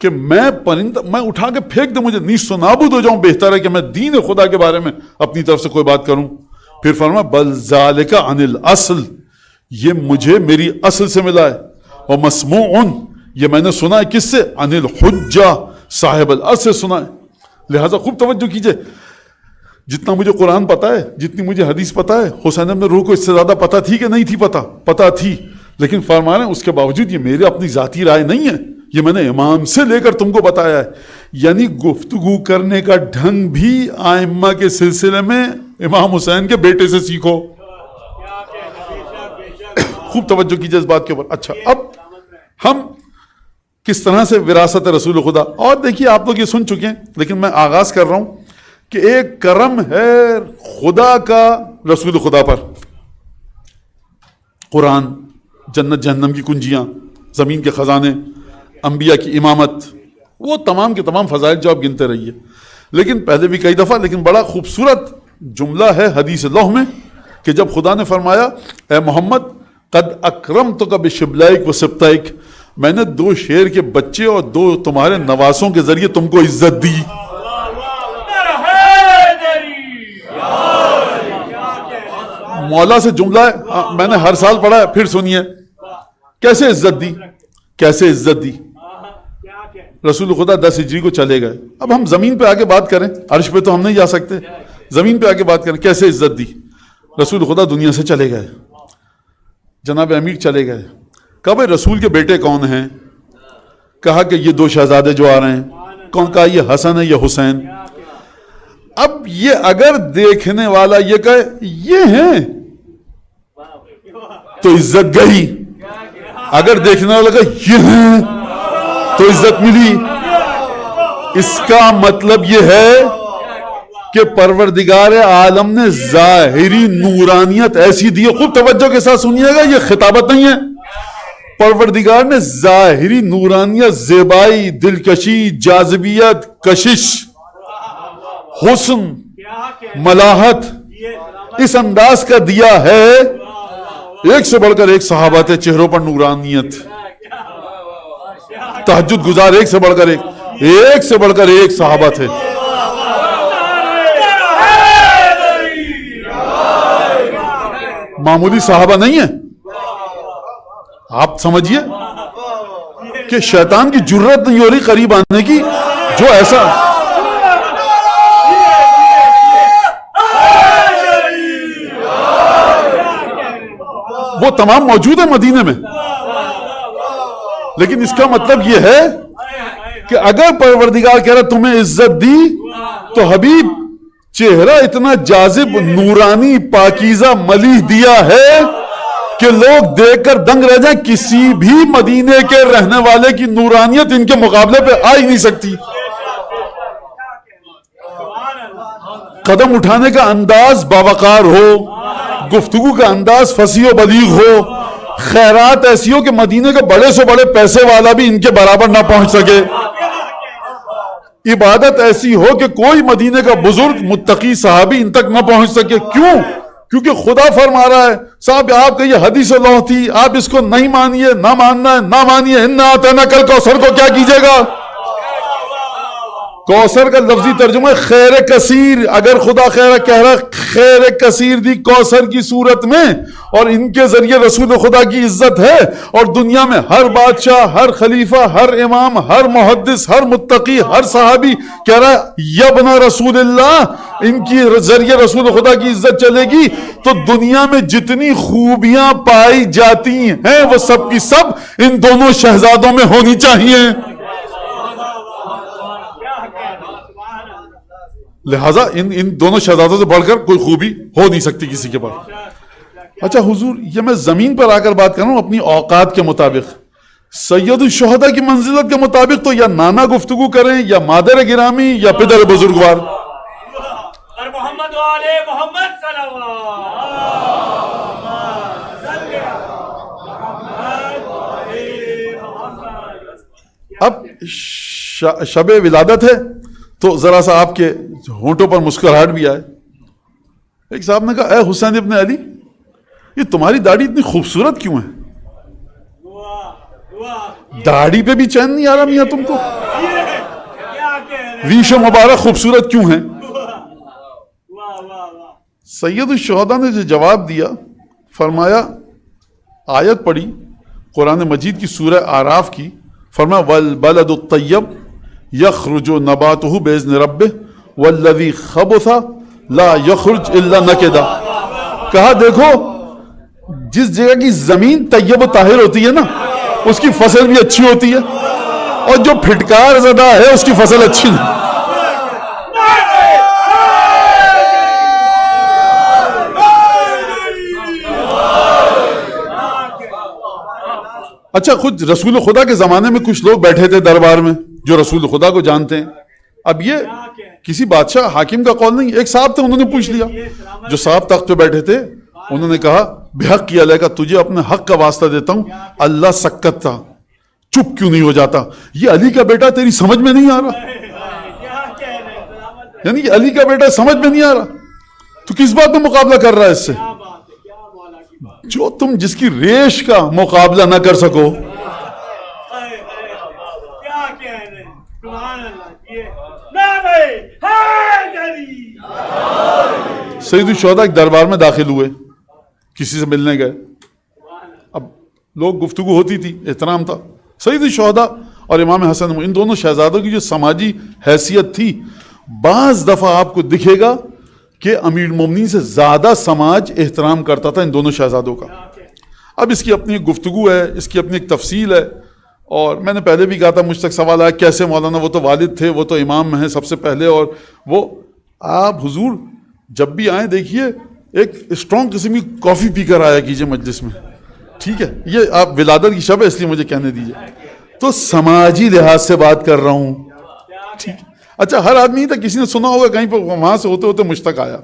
کہ میں پرندہ میں اٹھا کے پھینک دے، مجھے نیست و نابود ہو جاؤں، بہتر ہے کہ میں دین خدا کے بارے میں اپنی طرف سے کوئی بات کروں۔ پھر فرما بل ذالک عن الاصل، یہ مجھے میری اصل سے ملا ہے، اور مسموع، یہ میں نے سنا ہے کس سے، عن الحجہ، صاحب الاصل سے سنا ہے۔ لہذا خوب توجہ کیجئے، جتنا مجھے قرآن پتا ہے، جتنی مجھے حدیث پتا ہے، حسین ابن روح کو اس سے زیادہ پتا تھی کہ نہیں تھی؟ پتا تھی، لیکن فرما رہے ہیں اس کے باوجود یہ میری اپنی ذاتی رائے نہیں ہے، یہ میں نے امام سے لے کر تم کو بتایا ہے۔ یعنی گفتگو کرنے کا ڈھنگ بھی ائمہ کے سلسلے میں امام حسین کے بیٹے سے سیکھو۔ خوب توجہ کیجئے اس بات کے اوپر۔ اچھا، اب ہم کس طرح سے وراثت رسول خدا، اور دیکھیے آپ لوگ یہ سن چکے ہیں، لیکن میں آغاز کر رہا ہوں کہ ایک کرم ہے خدا کا رسول خدا پر۔ قرآن، جنت جہنم کی کنجیاں، زمین کے خزانے، انبیاء کی امامت، وہ تمام کے تمام فضائل جو آپ گنتے رہیے۔ لیکن پہلے بھی کئی دفعہ، لیکن بڑا خوبصورت جملہ ہے حدیث لوح میں کہ جب خدا نے فرمایا اے محمد قد اکرمتک بشبلائک و سبتائک، میں نے 2 شیر کے بچے اور 2 تمہارے نواسوں کے ذریعے تم کو عزت دی۔ مولا سے جملہ ہے، میں نے ہر سال پڑھا ہے، پھر سنیے کیسے عزت دی، کیسے عزت دی۔ رسول خدا 10 ہجری کو چلے گئے، اب ہم زمین پہ آگے بات کریں، عرش پہ تو ہم نہیں جا سکتے، زمین پہ آگے بات کریں کیسے عزت دی۔ رسول خدا دنیا سے چلے گئے، جناب امیر چلے گئے، کہا بھائی رسول کے بیٹے کون ہیں؟ کہا کہ یہ 2 شہزادے جو آ رہے ہیں۔ کون؟ کہا یہ حسن ہے، یہ حسین۔ اب یہ اگر دیکھنے والا یہ کہے یہ ہیں تو عزت گئی، اگر دیکھنے والا کہے یہ ہیں تو عزت ملی۔ اس کا مطلب یہ ہے کہ پروردگار عالم نے ظاہری نورانیت ایسی دی ہے، خوب توجہ کے ساتھ سنیے گا، یہ خطابت نہیں ہے، پروردگار نے ظاہری نورانیت، زیبائی، دلکشی، جاذبیت، کشش، حسن، ملاحت اس انداز کا دیا ہے، ایک سے بڑھ کر ایک صحابہ تھے، چہروں پر نورانیت، تہجد گزار ایک سے بڑھ کر ایک سے بڑھ کر ایک صحابہ تھے۔ معمولی صحابہ نہیں ہیں۔ آپ سمجھیے کہ شیطان کی جرت نہیں ہو رہی قریب آنے کی، جو ایسا وہ تمام موجود ہے مدینے میں. لیکن اس کا مطلب یہ ہے کہ اگر پروردگار کہہ رہا تمہیں عزت دی تو حبیب چہرہ اتنا جاذب نورانی پاکیزہ ملیح دیا ہے کہ لوگ دیکھ کر دنگ رہ جائیں. کسی بھی مدینے کے رہنے والے کی نورانیت ان کے مقابلے پہ آ ہی نہیں سکتی. قدم اٹھانے کا انداز باوقار ہو, گفتگو کا انداز فصیح و بلیغ ہو, خیرات ایسی ہو کہ مدینے کے بڑے سے بڑے پیسے والا بھی ان کے برابر نہ پہنچ سکے, عبادت ایسی ہو کہ کوئی مدینے کا بزرگ متقی صحابی ان تک نہ پہنچ سکے. کیوں؟ کیونکہ خدا فرما رہا ہے صاحب آپ کا یہ حدیث اللہ تھی, آپ اس کو نہیں مانیے, نہ ماننا ہے نہ مانیے. اِنَّا أَعْطَيْنَاكَ الْكَوْثَرَ کو کیا کیجئے گا؟ کوثر کا لفظی ترجمہ ہے خیر کثیر. اگر خدا خیر کہہ رہا خیر کثیر دی کوثر کی صورت میں, اور ان کے ذریعے رسول خدا کی عزت ہے, اور دنیا میں ہر بادشاہ, ہر خلیفہ, ہر امام, ہر محدث, ہر متقی, ہر صحابی کہہ رہا ہے یبن رسول اللہ, ان کی ذریعے رسول خدا کی عزت چلے گی, تو دنیا میں جتنی خوبیاں پائی جاتی ہیں وہ سب کی سب ان دونوں شہزادوں میں ہونی چاہیے. لہذا ان دونوں شہزادوں سے بڑھ کر کوئی خوبی ہو نہیں سکتی کسی کے پاس. اچھا حضور, یہ میں زمین پر آ کر بات کر رہا ہوں اپنی اوقات کے مطابق. سید الشہداء کی منزلت کے مطابق تو یا نانا گفتگو کریں, یا مادر گرامی, یا پدر بزرگوار. اور محمد و آل محمد صلوات. اب شب ولادت ہے تو ذرا سا آپ کے ہونٹوں پر مسکراہٹ بھی آئے. ایک صاحب نے کہا اے حسین ابن علی, یہ تمہاری داڑھی اتنی خوبصورت کیوں ہے؟ داڑھی پہ بھی چین نہیں آ رہا میاں تم کو؟ ریش مبارک خوبصورت کیوں ہیں؟ سید الشہداء نے جو جواب دیا, فرمایا آیت پڑھی قرآن مجید کی سورہ اعراف کی, فرمایا والبلد الطیب یخرج نباتہ باذن ربہ والذی خبث لا یخرج الا نکدا. کہا دیکھو جس جگہ کی زمین طیب و طاہر ہوتی ہے نا, اس کی فصل بھی اچھی ہوتی ہے, اور جو پھٹکار زدہ ہے اس کی فصل اچھی نہیں. اچھا خود رسول خدا کے زمانے میں کچھ لوگ بیٹھے تھے دربار میں جو رسول خدا کو جانتے ہیں. اب یہ کسی بادشاہ حاکم کا قول نہیں. ایک صاحب تھے, انہوں نے پوچھ لیا, جو صاحب تخت پہ بیٹھے تھے, انہوں نے کہا بحق کی علیہ کا تجھے اپنے حق کا واسطہ دیتا ہوں, اللہ سکت تھا, چپ کیوں نہیں ہو جاتا؟ یہ علی کا بیٹا تیری سمجھ میں نہیں آ رہا, یعنی کہ علی کا بیٹا سمجھ میں نہیں آ رہا, تو کس بات میں مقابلہ کر رہا ہے اس سے؟ جو تم جس کی ریش کا مقابلہ نہ کر سکو. سید الشہداء ایک دربار میں داخل ہوئے, کسی سے ملنے گئے. اب لوگ گفتگو ہوتی تھی, احترام تھا. سید الشہداء اور امام حسن, ان دونوں شہزادوں کی جو سماجی حیثیت تھی, بعض دفعہ آپ کو دکھے گا کہ امیر المومنین سے زیادہ سماج احترام کرتا تھا ان دونوں شہزادوں کا. اب اس کی اپنی ایک گفتگو ہے, اس کی اپنی ایک تفصیل ہے, اور میں نے پہلے بھی کہا تھا, مجھ تک سوال آیا کیسے مولانا, وہ تو والد تھے, وہ تو امام ہیں سب سے پہلے, اور وہ آپ حضور جب بھی آئیں دیکھیے ایک اسٹرانگ قسم کی کافی پی کر آیا کیجئے مجلس میں, ٹھیک ہے؟ یہ آپ ولادت کی شب ہے اس لیے مجھے کہنے دیجئے. تو سماجی لحاظ سے بات کر رہا ہوں, ٹھیک. اچھا ہر آدمی تھا, کسی نے سنا ہوگا کہیں پر, وہاں سے ہوتے ہوتے مجھ تک آیا,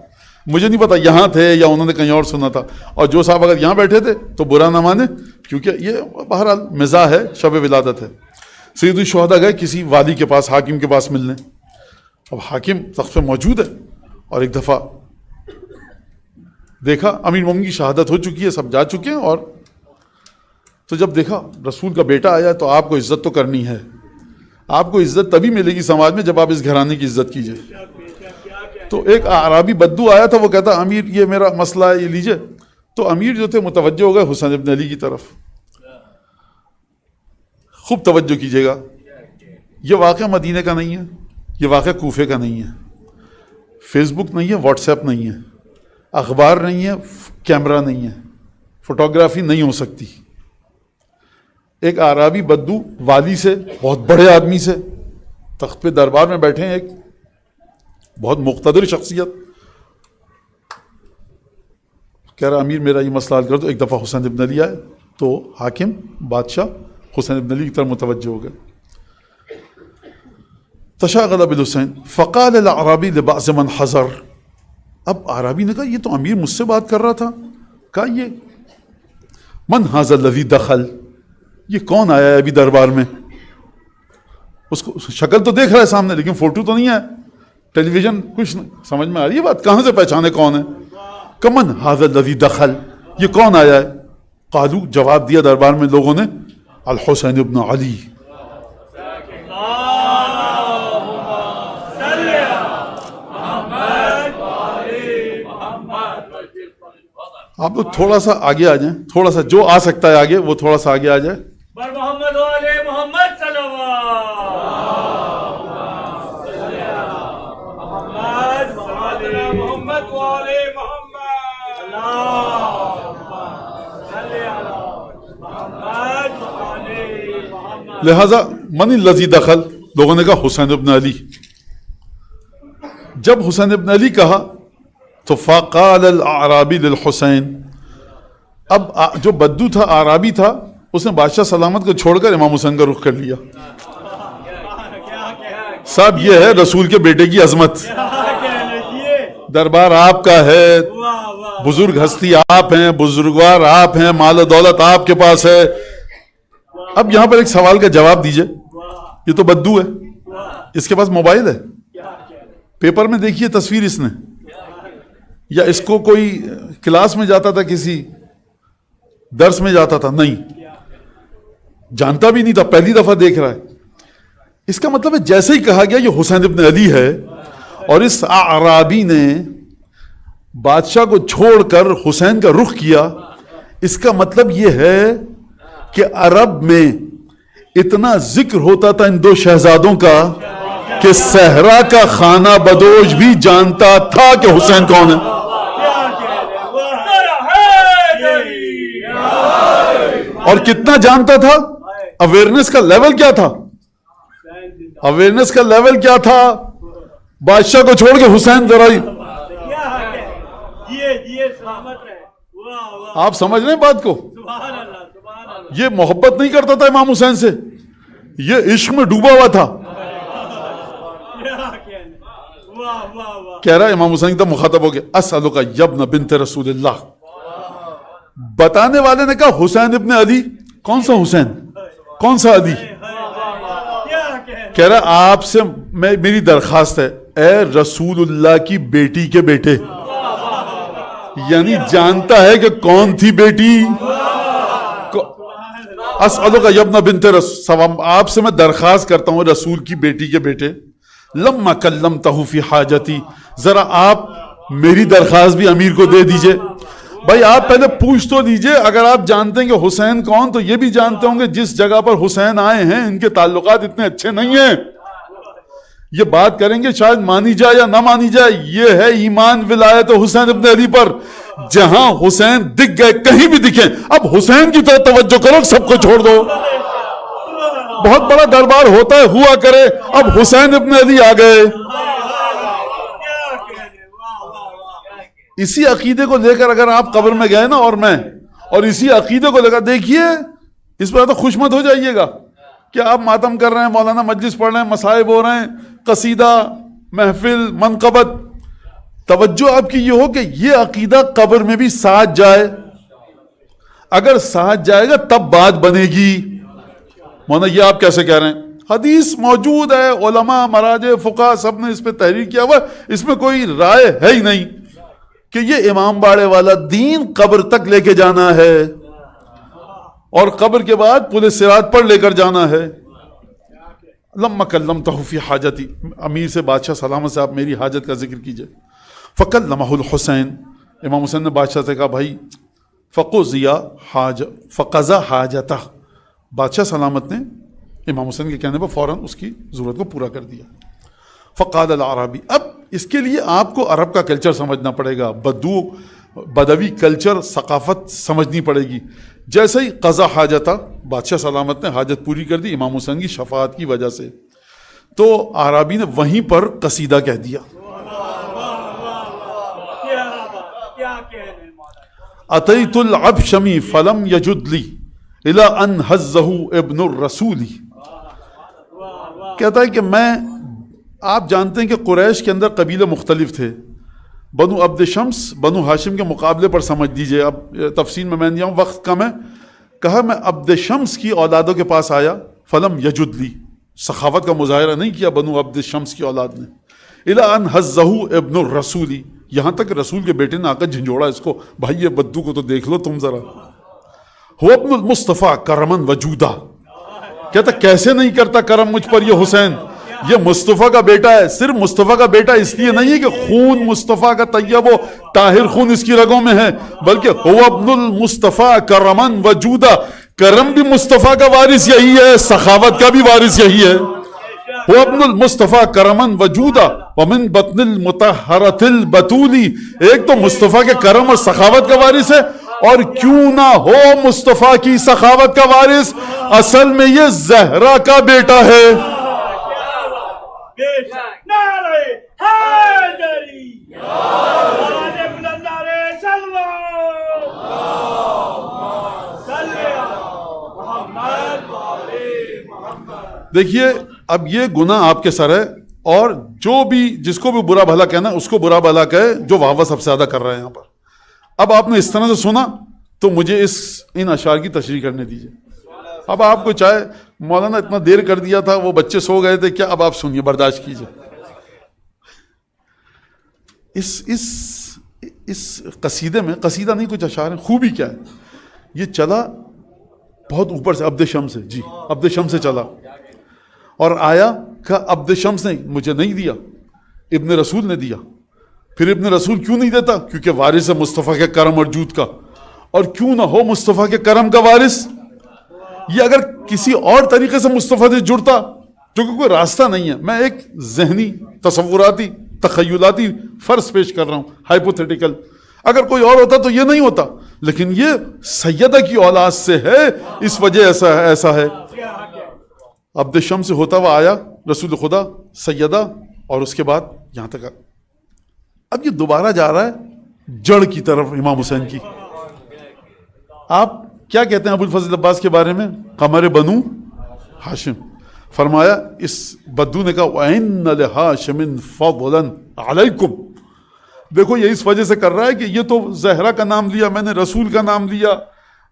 مجھے نہیں پتا یہاں تھے یا انہوں نے کہیں اور سنا تھا. اور جو صاحب اگر یہاں بیٹھے تھے تو برا نہ مانے, کیونکہ یہ بہرحال مزاح ہے, شب ولادت ہے. سید الشہداء گئے کسی والی کے پاس, حاکم کے پاس ملنے. اب حاکم تخت پہ موجود ہے, اور ایک دفعہ دیکھا امیر مومنین کی شہادت ہو چکی ہے, سب جا چکے ہیں, اور تو جب دیکھا رسول کا بیٹا آیا تو آپ کو عزت تو کرنی ہے. آپ کو عزت تبھی ملے گی سماج میں جب آپ اس گھرانے کی عزت کیجئے. تو ایک اعرابی بدو آیا تھا, وہ کہتا امیر یہ میرا مسئلہ ہے, یہ لیجئے. تو امیر جو تھے متوجہ ہو گئے حسین ابن علی کی طرف. خوب توجہ کیجئے گا, یہ واقعہ مدینے کا نہیں ہے, یہ واقعہ کوفے کا نہیں ہے. فیس بک نہیں ہے, واٹس ایپ نہیں ہے, اخبار نہیں ہے, کیمرہ نہیں ہے, فوٹوگرافی نہیں ہو سکتی. ایک اعرابی بدو والی سے، بہت بڑے آدمی سے، تخت پہ دربار میں بیٹھے ہیں، ایک بہت مقتدر شخصیت، کہہ رہا امیر میرا یہ مسئلہ حل کر دو. ایک دفعہ حسین ابن علی آئے تو حاکم بادشاہ حسین ابن علی کی طرف متوجہ ہو گئے. تشاغل بالحسین فقال الاعرابی لبعض من حضر. اب اعرابی نے کہا یہ تو امیر مجھ سے بات کر رہا تھا. کہا یہ من ھذا الذی دخل، یہ کون آیا ہے ابھی دربار میں؟ اس کو شکل تو دیکھ رہا ہے سامنے لیکن فوٹو تو نہیں ہے، ٹیلی ویژن کچھ سمجھ میں آ رہی ہے بات، کہاں سے پہچانے کون ہے؟ کمن ھذا الذی دخل، یہ کون آیا ہے؟ قالو، جواب دیا دربار میں لوگوں نے، الحسین ابن علی. آپ لوگ تھوڑا سا آگے آ جائیں، تھوڑا سا جو آ سکتا ہے آگے وہ تھوڑا سا آگے آ جائے. بر محمد و آل محمد صلی محمد و آل محمد. لہذا من الذی دخل، لوگوں نے کہا حسین ابن علی. جب حسین ابن علی کہا تو فقال الاعرابی للحسین، اب جو بدو تھا، اعرابی تھا، اس نے بادشاہ سلامت کو چھوڑ کر امام حسین کا رخ کر لیا. صاحب یہ ہے رسول کے بیٹے کی عظمت. دربار آپ کا ہے، بزرگ ہستی آپ ہیں، بزرگوار آپ ہیں، مال و دولت آپ کے پاس ہے. اب یہاں پر ایک سوال کا جواب دیجئے. یہ تو بدو ہے، اس کے پاس موبائل ہے، پیپر میں دیکھیے تصویر اس نے، یا اس کو کوئی کلاس میں جاتا تھا، کسی درس میں جاتا تھا؟ نہیں، جانتا بھی نہیں تھا، پہلی دفعہ دیکھ رہا ہے. اس کا مطلب ہے جیسے ہی کہا گیا یہ حسین ابن علی ہے، اور اس اعرابی نے بادشاہ کو چھوڑ کر حسین کا رخ کیا، اس کا مطلب یہ ہے کہ عرب میں اتنا ذکر ہوتا تھا ان دو شہزادوں کا کہ صحرا کا خانہ بدوش بھی جانتا تھا کہ حسین کون ہے. اور کتنا جانتا تھا؟ اویئرنیس کا لیول کیا تھا؟ اویئرنیس کا لیول کیا تھا؟ بادشاہ کو چھوڑ کے حسین ذرا ہی، آپ سمجھ رہے ہیں بات کو؟ یہ محبت نہیں کرتا تھا امام حسین سے، یہ عشق میں ڈوبا ہوا تھا. کہہ رہا ہے امام حسین کا مخاطب ہو گیا، اسألک یبن بنت رسول اللہ. بتانے والے نے کہا حسین ابن علی. کون سا حسین؟ کون سا علی؟ کہہ رہا آپ سے میری درخواست ہے، اے رسول اللہ کی بیٹی کے بیٹے، یعنی جانتا ہے کہ کون تھی بیٹی. اسألک یبن بنت رسول، آپ سے میں درخواست کرتا ہوں رسول کی بیٹی کے بیٹے، لما کلمتہ فی حاجتی، ذرا آپ میری درخواست بھی امیر کو دے دیجئے. بھائی آپ پہلے پوچھ تو لیجئے، اگر آپ جانتے ہیں کہ حسین کون، تو یہ بھی جانتے ہوں گے جس جگہ پر حسین آئے ہیں ان کے تعلقات اتنے اچھے نہیں ہیں. یہ بات کریں گے شاید مانی جائے یا نہ مانی جائے، یہ ہے ایمان ولایت حسین ابن علی پر. جہاں حسین دکھ گئے، کہیں بھی دکھیں، اب حسین کی طرف توجہ کرو، سب کو چھوڑ دو. بہت بڑا دربار ہوتا ہے، ہوا کرے. اب حسین ابن علی آ گئے. اسی عقیدے کو لے کر اگر آپ قبر میں گئے نا، اور اسی عقیدے کو لے کر دیکھیے، اس پر تو خوش مت ہو جائیے گا کہ آپ ماتم کر رہے ہیں، مولانا مجلس پڑھ رہے ہیں، مصائب ہو رہے ہیں، قصیدہ، محفل، منقبت. توجہ آپ کی یہ ہو کہ یہ عقیدہ قبر میں بھی ساتھ جائے. اگر ساتھ جائے گا تب بات بنے گی. مولانا یہ آپ کیسے کہہ رہے ہیں؟ حدیث موجود ہے، علماء، مراجع، فقہ سب نے اس پہ تحریر کیا ہوا، اس میں کوئی رائے ہے ہی نہیں کہ یہ امام باڑے والا دین قبر تک لے کے جانا ہے اور قبر کے بعد پل صراط پر لے کر جانا ہے. لما کلمتہ فی حاجتی، امیر سے بادشاہ سلامت سے آپ میری حاجت کا ذکر کیجئے. فکلمہ الحسین، امام حسین نے بادشاہ سے کہا بھائی فقضا حاجتہ، بادشاہ سلامت نے امام حسین کے کہنے پر فوراً اس کی ضرورت کو پورا کر دیا. فقال العربی، اب اس کے لیے آپ کو عرب کا کلچر سمجھنا پڑے گا. بدو بدوی کلچر ثقافت سمجھنی پڑے گی. جیسے ہی قضا حاجت، بادشاہ سلامت نے حاجت پوری کر دی امام حسین کی شفاعت کی وجہ سے، تو اعرابی نے وہیں پر قصیدہ کہہ دیا. اتیت العبشمی فلم یجد لی الی ان حزہ ابن الرسولی. کہتا ہے کہ میں، آپ جانتے ہیں کہ قریش کے اندر قبیلے مختلف تھے. بنو عبد شمس بنو ہاشم کے مقابلے پر سمجھ دیجئے، اب تفصیل میں نہیں جاؤں، وقت کم ہے. کہا میں عبد شمس کی اولادوں کے پاس آیا، فلم یجد لی، سخاوت کا مظاہرہ نہیں کیا بنو عبد شمس کی اولاد نے. الی ان حزہ ابن الرسولی، یہاں تک رسول کے بیٹے نے آ کر جھنجھوڑا اس کو، بھائی یہ بدو کو تو دیکھ لو تم ذرا. هو ابن المصطفیٰ کرمن وجودہ. کہتا کیسے نہیں کرتا کرم مجھ پر یہ حسین، یہ مصطفیٰ کا بیٹا ہے. صرف مصطفیٰ کا بیٹا اس لیے نہیں ہے کہ خون مصطفیٰ کا طیب و طاہر خون اس کی رگوں میں ہے، بلکہ هو ابن المصطفیٰ کرمن وجودہ. کرم بھی مصطفیٰ کا وارث یہی ہے، سخاوت کا بھی وارث یہی ہے. هو ابن المصطفیٰ کرمن وجودہ ومن بطن المطہرۃ البتولی. ایک تو مصطفیٰ کے کرم اور سخاوت کا وارث ہے، اور کیوں نہ ہو مصطفیٰ کی سخاوت کا وارث، اصل میں یہ زہرا کا بیٹا ہے. دیکھیے اب یہ گناہ آپ کے سر ہے، اور جو بھی جس کو بھی برا بھلا کہنا اس کو برا بھلا کہے، جو واہ واہ سب سے زیادہ کر رہے ہیں یہاں پر. اب آپ نے اس طرح سے سنا تو مجھے ان اشعار کی تشریح کرنے دیجیے. اب آپ کو چاہے مولانا اتنا دیر کر دیا تھا، وہ بچے سو گئے تھے کیا، اب آپ سنیے، برداشت کیجیے. اس قصیدے میں، قصیدہ نہیں کچھ اشعار ہیں، خوبی کیا ہے، یہ چلا بہت اوپر سے، عبد شمس سے، جی عبد شمس سے چلا اور آیا کہ عبد شمس نے مجھے نہیں دیا، ابن رسول نے دیا. پھر ابن رسول کیوں نہیں دیتا؟ کیونکہ وارث ہے مصطفیٰ کے کرم اور جود کا. اور کیوں نہ ہو مصطفیٰ کے کرم کا وارث؟ یہ اگر کسی اور طریقے سے مصطفیٰ سے جڑتا، جو کہ کوئی راستہ نہیں ہے، میں ایک ذہنی تصوراتی تخیلاتی فرض پیش کر رہا ہوں، ہائپوتھیٹیکل، اگر کوئی اور ہوتا تو یہ نہیں ہوتا، لیکن یہ سیدہ کی اولاد سے ہے، اس وجہ ایسا ہے. عبد شمس سے ہوتا ہوا آیا رسول خدا، سیدہ، اور اس کے بعد یہاں تک. اب یہ دوبارہ جا رہا ہے جڑ کی طرف امام حسین کی. آپ کیا کہتے ہیں ابو الفضل عباس کے بارے میں؟ قمر بنو ہاشم. فرمایا اس بدو نے کہا وَإِنَّ لِهَاشِمٍ فَضْلًا عَلَيْكُمْ. دیکھو یہ اس وجہ سے کر رہا ہے کہ یہ تو زہرا کا نام لیا، میں نے رسول کا نام لیا،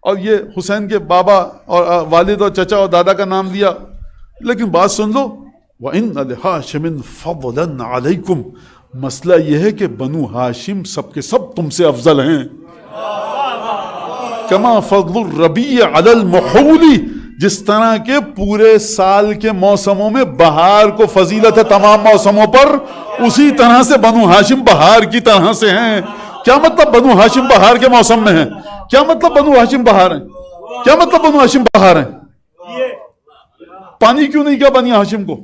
اور یہ حسین کے بابا اور والد اور چچا اور دادا کا نام لیا. لیکن بات سن لو، وَإِنَّ لِهَاشِمٍ فَضْلًا عَلَيْكُمْ. مسئلہ یہ ہے کہ بنو ہاشم سب کے سب تم سے افضل ہیں. کما فضل الربیع علی المحول. جس طرح کے پورے سال کے موسموں میں بہار کو فضیلت ہے تمام موسموں پر، اسی طرح سے بنو ہاشم بہار کی طرح سے ہیں. کیا مطلب بنو ہاشم بہار کے موسم میں ہیں؟ کیا مطلب بنو ہاشم بہار ہیں؟ کیا مطلب بنو ہاشم بہار ہیں؟ پانی کیوں نہیں کیا بنی ہاشم کو؟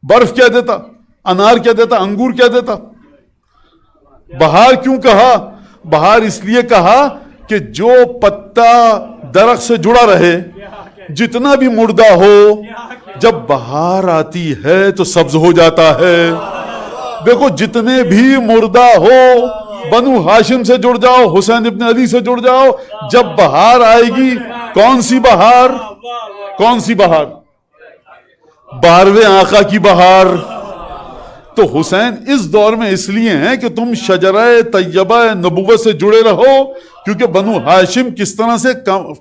برف کیا دیتا؟ انار کیا دیتا؟ انگور کیا دیتا؟ بہار کیوں کہا؟ بہار اس لیے کہا کہ جو پتا درخت سے جڑا رہے، جتنا بھی مردہ ہو، جب بہار آتی ہے تو سبز ہو جاتا ہے. دیکھو جتنے بھی مردہ ہو، بنو ہاشم سے جڑ جاؤ، حسین ابن علی سے جڑ جاؤ، جب بہار آئے گی، کون سی بہار؟ کون سی بہار؟ 12ویں آقا کی بہار. تو حسین اس دور میں اس لیے ہیں کہ تم شجرہ طیبہ نبوت سے جڑے رہو، کیونکہ بنو ہاشم کس طرح سے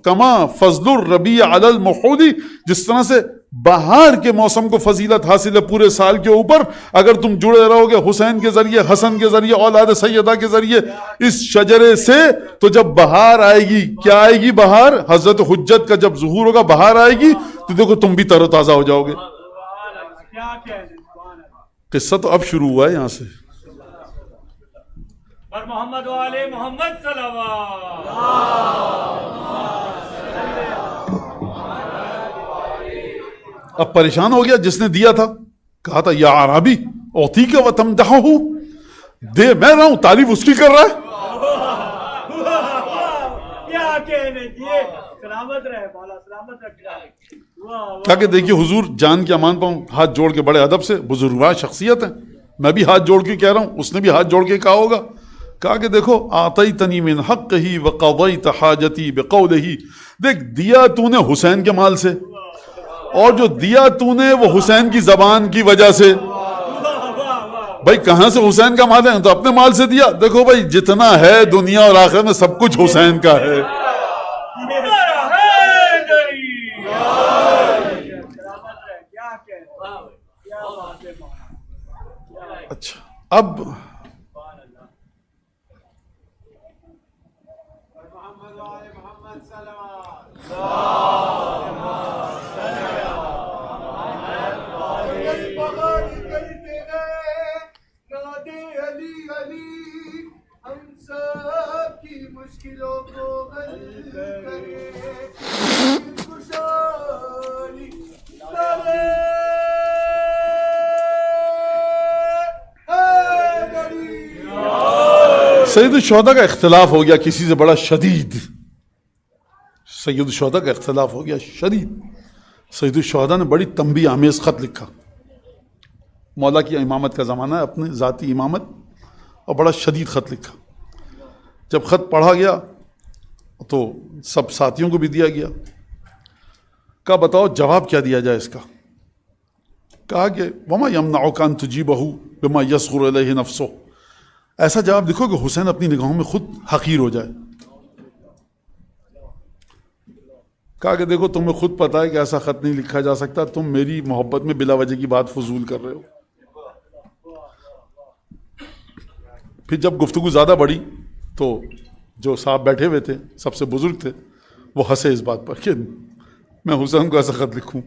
کما فضل الربیع علی المحول، جس طرح سے بہار کے موسم کو فضیلت حاصل ہے پورے سال کے اوپر، اگر تم جڑے رہو گے حسین کے ذریعے، حسن کے ذریعے، اولاد سیدہ کے ذریعے اس شجرے سے، تو جب بہار آئے گی، کیا آئے گی بہار؟ حضرت حجت کا جب ظہور ہوگا، بہار آئے گی تو دیکھو تم بھی تر و تازہ ہو جاؤ گے. قصہ تو اب شروع ہوا ہے یہاں سے. پر محمد و آل محمد صلوات. اب پریشان ہو گیا جس نے دیا تھا، کہا تھا یا عربی اوتی کا وتمدحہ، دے میں رہا ہوں، تعریف اس کی کر رہا ہے. دیے سلامت رہے مولا سلامت رکھنا واہ واہ کہا کہ دیکھیے حضور جان کے امان پاؤں ہاتھ جوڑ کے بڑے ادب سے بزرگوار شخصیت ہیں میں بھی ہاتھ جوڑ کے کہہ رہا ہوں اس نے بھی ہاتھ جوڑ کے کہا ہوگا کہا کہ دیکھو آتیتنی من حقہ وقضیت حاجتی بقولہ دیکھ دیا تو نے حسین کے مال سے اور جو دیا تو نے وہ حسین کی زبان کی وجہ سے بھائی کہاں سے حسین کا مال ہے تو اپنے مال سے دیا دیکھو بھائی جتنا ہے دنیا اور آخرت میں سب کچھ حسین کا ہے اچھا اب مشکلوں کو حل کرے خوشحالی سید الشہداء کا اختلاف ہو گیا کسی سے بڑا شدید سید الشہداء کا اختلاف ہو گیا شدید سید الشہداء نے بڑی تنبیہ آمیز خط لکھا مولا کی امامت کا زمانہ ہے اپنے ذاتی امامت اور بڑا شدید خط لکھا جب خط پڑھا گیا تو سب ساتھیوں کو بھی دیا گیا کہا بتاؤ جواب کیا دیا جائے اس کا کہا کہ وما یمنعک ان تجیبہ بما یصغر الیہ نفسہ ایسا جواب لکھو کہ حسین اپنی نگاہوں میں خود حقیر ہو جائے کہا کہ دیکھو تمہیں خود پتا ہے کہ ایسا خط نہیں لکھا جا سکتا تم میری محبت میں بلا وجہ کی بات فضول کر رہے ہو پھر جب گفتگو زیادہ بڑھی تو جو صاحب بیٹھے ہوئے تھے سب سے بزرگ تھے وہ ہنسے اس بات پر کہ میں حسین کو ایسا خط لکھوں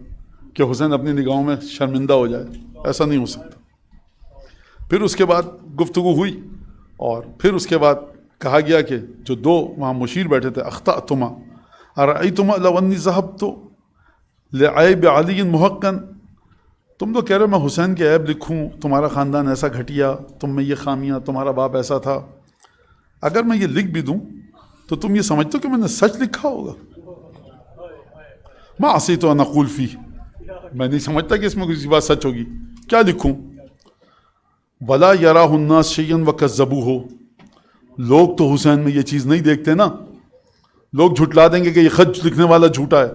کہ حسین اپنی نگاہوں میں شرمندہ ہو جائے ایسا نہیں ہو سکتا پھر اس کے بعد گفتگو ہوئی اور پھر اس کے بعد کہا گیا کہ جو دو وہاں مشیر بیٹھے تھے اخطأتما ارأیتما لو انی ذہبت لعیب علی محقا تم تو کہہ رہے میں حسین کے عیب لکھوں تمہارا خاندان ایسا گھٹیا تم میں یہ خامیاں تمہارا باپ ایسا تھا اگر میں یہ لکھ بھی دوں تو تم یہ سمجھتے ہو کہ میں نے سچ لکھا ہوگا ما عصیت ان اقول فیہ میں نہیں سمجھتا کہ اس میں کسی بات سچ ہوگی کیا لکھوں ولا یراہ الناس شیئا وکذبوہ لوگ تو حسین میں یہ چیز نہیں دیکھتے نا لوگ جھٹلا دیں گے کہ یہ خط لکھنے والا جھوٹا ہے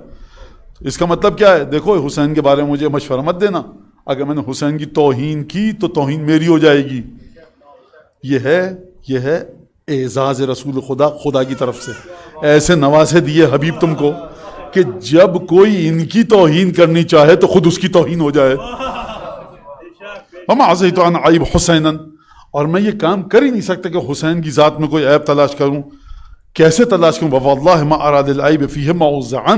اس کا مطلب کیا ہے دیکھو حسین کے بارے میں مجھے مشورہ مت دینا اگر میں نے حسین کی توہین کی تو توہین میری ہو جائے گی یہ ہے اعزاز رسول خدا کی طرف سے ایسے نوازے دیے حبیب تم کو کہ جب کوئی ان کی توہین کرنی چاہے تو خود اس کی توہین ہو جائے وما عصیت ان اعیب حسینا اور میں یہ کام کر ہی نہیں سکتا کہ حسین کی ذات میں کوئی عیب تلاش کروں کیسے تلاش کروں واللہ ما اراد العیب فیہ موضعا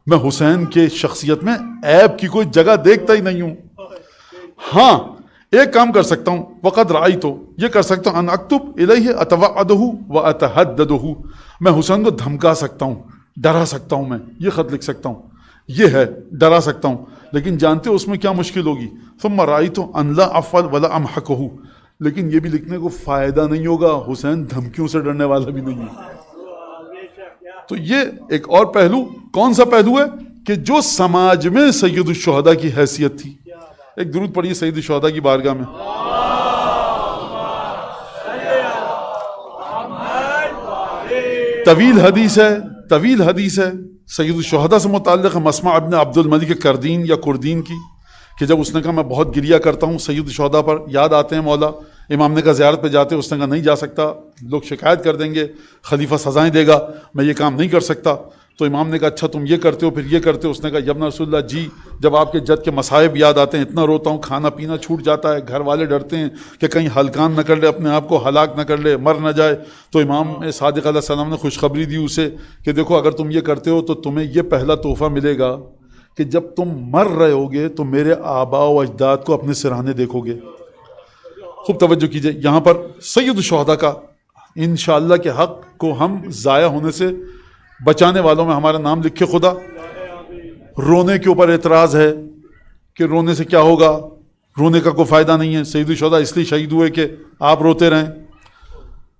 میں حسین کے شخصیت میں عیب کی کوئی جگہ دیکھتا ہی نہیں ہوں ہاں ایک کام کر سکتا ہوں وقد رأیت یہ کر سکتا ہوں ان اکتب الیہ اتوعدہ واتہددہ میں حسین کو دھمکا سکتا ہوں ڈرا سکتا ہوں میں یہ خط لکھ سکتا ہوں یہ ہے ڈرا سکتا ہوں لیکن جانتے ہو اس میں کیا مشکل ہوگی ثم رأیت ان لا افعل ولا امحقہ لیکن یہ بھی لکھنے کو فائدہ نہیں ہوگا حسین دھمکیوں سے ڈرنے والا بھی نہیں ہے تو یہ ایک اور پہلو کون سا پہلو ہے کہ جو سماج میں سید الشہداء کی حیثیت تھی ایک درود پڑھیے سید الشہداء کی بارگاہ میں طویل حدیث ہے سید الشہداء سے متعلق مسمع ابن عبد الملک کردین یا کردین کی کہ جب اس نے کہا میں بہت گریہ کرتا ہوں سید الشہداء پر یاد آتے ہیں مولا امام نے کہا زیارت پہ جاتے اس نے کہا نہیں جا سکتا لوگ شکایت کر دیں گے خلیفہ سزائیں دے گا میں یہ کام نہیں کر سکتا تو امام نے کہا اچھا تم یہ کرتے ہو پھر یہ کرتے ہو اس نے کہا یبن رسول اللہ جی جب آپ کے جد کے مصائب یاد آتے ہیں اتنا روتا ہوں کھانا پینا چھوٹ جاتا ہے گھر والے ڈرتے ہیں کہ کہیں ہلکان نہ کر لے اپنے آپ کو ہلاک نہ کر لے مر نہ جائے تو امام صادق علیہ السلام نے خوشخبری دی اسے کہ دیکھو اگر تم یہ کرتے ہو تو تمہیں یہ پہلا تحفہ ملے گا کہ جب تم مر رہے ہوگے تو میرے آباء و اجداد کو اپنے سرانے دیکھو گے خوب توجہ کیجئے یہاں پر سید الشہداء کا انشاءاللہ کے حق کو ہم ضائع ہونے سے بچانے والوں میں ہمارا نام لکھے خدا رونے کے اوپر اعتراض ہے کہ رونے سے کیا ہوگا رونے کا کوئی فائدہ نہیں ہے سید الشہداء اس لیے شہید ہوئے کہ آپ روتے رہیں